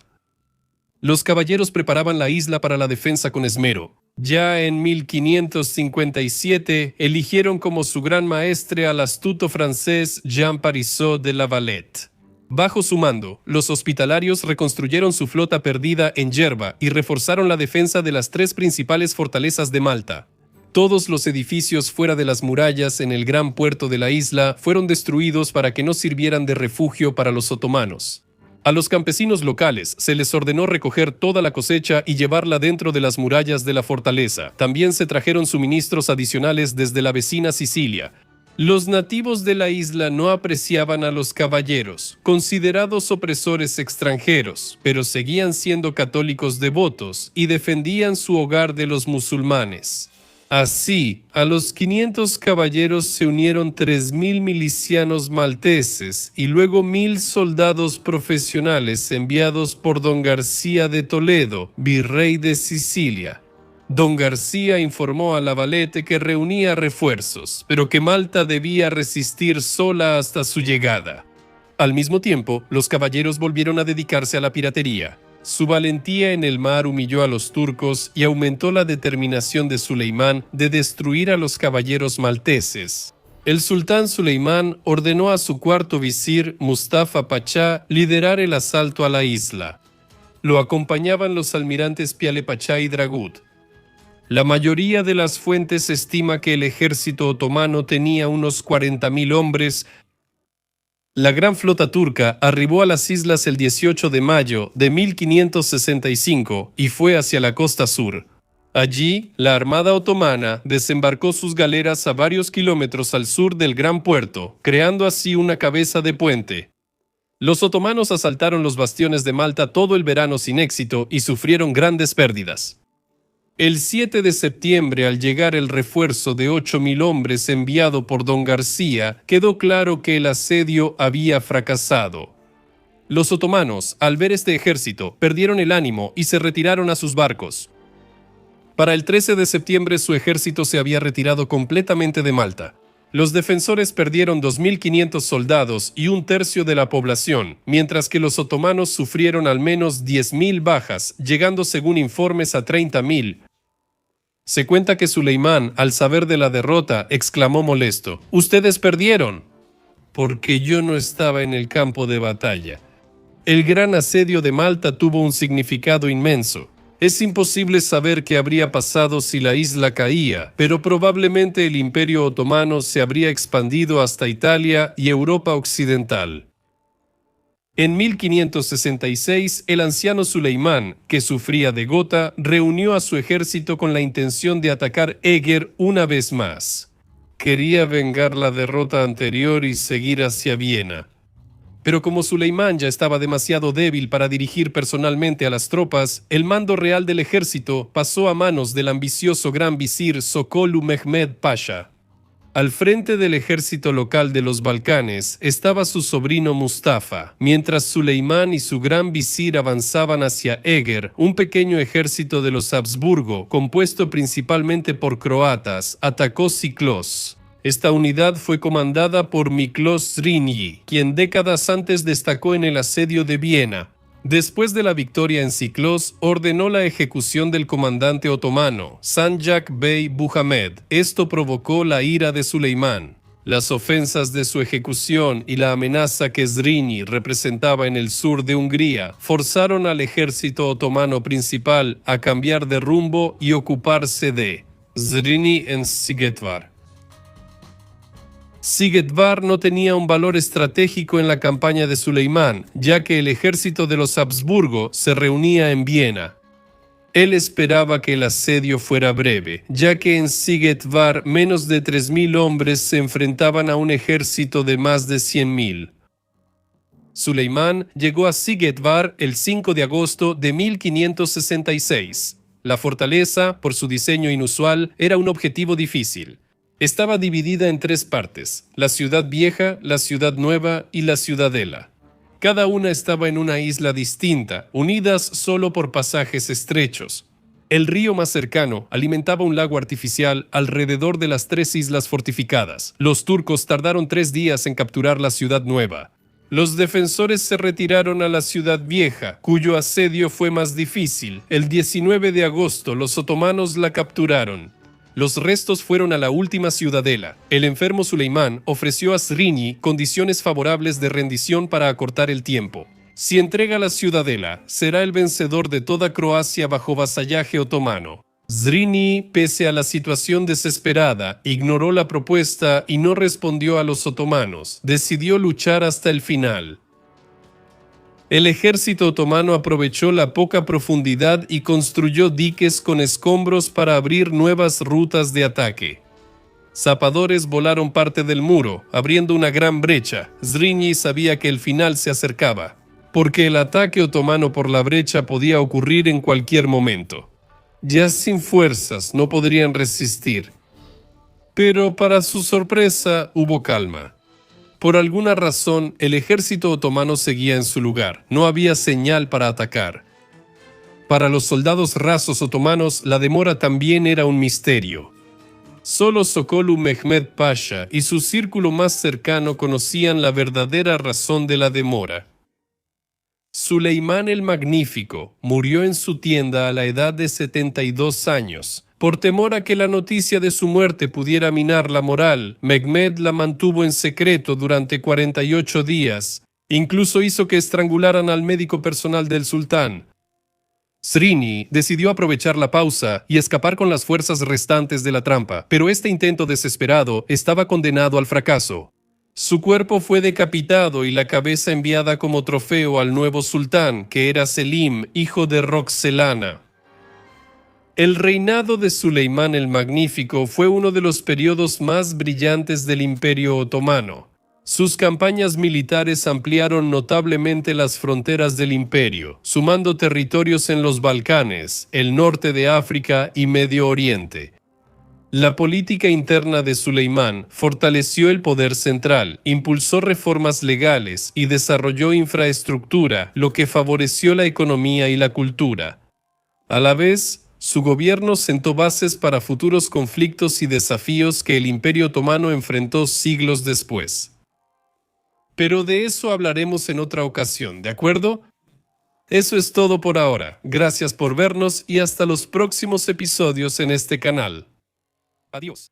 Los caballeros preparaban la isla para la defensa con esmero. Ya en 1557 eligieron como su gran maestre al astuto francés Jean Parisot de la Valette. Bajo su mando, los hospitalarios reconstruyeron su flota perdida en Yerba y reforzaron la defensa de las 3 principales fortalezas de Malta. Todos los edificios fuera de las murallas en el gran puerto de la isla fueron destruidos para que no sirvieran de refugio para los otomanos. A los campesinos locales se les ordenó recoger toda la cosecha y llevarla dentro de las murallas de la fortaleza. También se trajeron suministros adicionales desde la vecina Sicilia. Los nativos de la isla no apreciaban a los caballeros, considerados opresores extranjeros, pero seguían siendo católicos devotos y defendían su hogar de los musulmanes. Así, a los 500 caballeros se unieron 3.000 milicianos malteses y luego 1.000 soldados profesionales enviados por don García de Toledo, virrey de Sicilia. Don García informó a la Valette que reunía refuerzos, pero que Malta debía resistir sola hasta su llegada. Al mismo tiempo, los caballeros volvieron a dedicarse a la piratería. Su valentía en el mar humilló a los turcos y aumentó la determinación de Suleimán de destruir a los caballeros malteses. El sultán Suleimán ordenó a su cuarto visir, Mustafa Pachá, liderar el asalto a la isla. Lo acompañaban los almirantes Piale Pachá y Dragut. La mayoría de las fuentes estima que el ejército otomano tenía unos 40.000 hombres. La gran flota turca arribó a las islas el 18 de mayo de 1565 y fue hacia la costa sur. Allí, la armada otomana desembarcó sus galeras a varios kilómetros al sur del gran puerto, creando así una cabeza de puente. Los otomanos asaltaron los bastiones de Malta todo el verano sin éxito y sufrieron grandes pérdidas. El 7 de septiembre, al llegar el refuerzo de 8.000 hombres enviado por don García, quedó claro que el asedio había fracasado. Los otomanos, al ver este ejército, perdieron el ánimo y se retiraron a sus barcos. Para el 13 de septiembre su ejército se había retirado completamente de Malta. Los defensores perdieron 2.500 soldados y un tercio de la población, mientras que los otomanos sufrieron al menos 10.000 bajas, llegando según informes a 30.000. Se cuenta que Suleimán, al saber de la derrota, exclamó molesto: «¡Ustedes perdieron!», porque yo no estaba en el campo de batalla. El gran asedio de Malta tuvo un significado inmenso. Es imposible saber qué habría pasado si la isla caía, pero probablemente el Imperio Otomano se habría expandido hasta Italia y Europa Occidental. En 1566, el anciano Suleimán, que sufría de gota, reunió a su ejército con la intención de atacar Eger una vez más. Quería vengar la derrota anterior y seguir hacia Viena. Pero como Suleimán ya estaba demasiado débil para dirigir personalmente a las tropas, el mando real del ejército pasó a manos del ambicioso gran visir Sokolu Mehmed Pasha. Al frente del ejército local de los Balcanes estaba su sobrino Mustafa, mientras Suleimán y su gran visir avanzaban hacia Eger. Un pequeño ejército de los Habsburgo, compuesto principalmente por croatas, atacó Siklos. Esta unidad fue comandada por Miklos Zrinyi, quien décadas antes destacó en el asedio de Viena. Después de la victoria en Siklos, ordenó la ejecución del comandante otomano, Sanjak Bey Muhammad. Esto provocó la ira de Suleimán. Las ofensas de su ejecución y la amenaza que Zrinyi representaba en el sur de Hungría forzaron al ejército otomano principal a cambiar de rumbo y ocuparse de Zrinyi en Sigetvar. Sigetvar no tenía un valor estratégico en la campaña de Suleimán, ya que el ejército de los Habsburgo se reunía en Viena. Él esperaba que el asedio fuera breve, ya que en Sigetvar menos de 3.000 hombres se enfrentaban a un ejército de más de 100.000. Suleimán llegó a Sigetvar el 5 de agosto de 1566. La fortaleza, por su diseño inusual, era un objetivo difícil. Estaba dividida en 3 partes: la ciudad vieja, la ciudad nueva y la ciudadela. Cada una estaba en una isla distinta, unidas solo por pasajes estrechos. El río más cercano alimentaba un lago artificial alrededor de las 3 islas fortificadas. Los turcos tardaron 3 días en capturar la ciudad nueva. Los defensores se retiraron a la ciudad vieja, cuyo asedio fue más difícil. El 19 de agosto los otomanos la capturaron. Los restos fueron a la última ciudadela. El enfermo Suleimán ofreció a Zrinyi condiciones favorables de rendición para acortar el tiempo. Si entrega la ciudadela, será el vencedor de toda Croacia bajo vasallaje otomano. Zrinyi, pese a la situación desesperada, ignoró la propuesta y no respondió a los otomanos. Decidió luchar hasta el final. El ejército otomano aprovechó la poca profundidad y construyó diques con escombros para abrir nuevas rutas de ataque. Zapadores volaron parte del muro, abriendo una gran brecha. Zrinyi sabía que el final se acercaba, porque el ataque otomano por la brecha podía ocurrir en cualquier momento. Ya sin fuerzas no podrían resistir. Pero para su sorpresa hubo calma. Por alguna razón, el ejército otomano seguía en su lugar. No había señal para atacar. Para los soldados rasos otomanos, la demora también era un misterio. Solo Sokolu Mehmed Pasha y su círculo más cercano conocían la verdadera razón de la demora. Suleimán el Magnífico murió en su tienda a la edad de 72 años. Por temor a que la noticia de su muerte pudiera minar la moral, Mehmed la mantuvo en secreto durante 48 días. Incluso hizo que estrangularan al médico personal del sultán. Zrinyi decidió aprovechar la pausa y escapar con las fuerzas restantes de la trampa, pero este intento desesperado estaba condenado al fracaso. Su cuerpo fue decapitado y la cabeza enviada como trofeo al nuevo sultán, que era Selim, hijo de Roxelana. El reinado de Suleimán el Magnífico fue uno de los periodos más brillantes del Imperio Otomano. Sus campañas militares ampliaron notablemente las fronteras del imperio, sumando territorios en los Balcanes, el norte de África y Medio Oriente. La política interna de Suleimán fortaleció el poder central, impulsó reformas legales y desarrolló infraestructura, lo que favoreció la economía y la cultura. A la vez, su gobierno sentó bases para futuros conflictos y desafíos que el Imperio Otomano enfrentó siglos después. Pero de eso hablaremos en otra ocasión, ¿de acuerdo? Eso es todo por ahora. Gracias por vernos y hasta los próximos episodios en este canal. Adiós.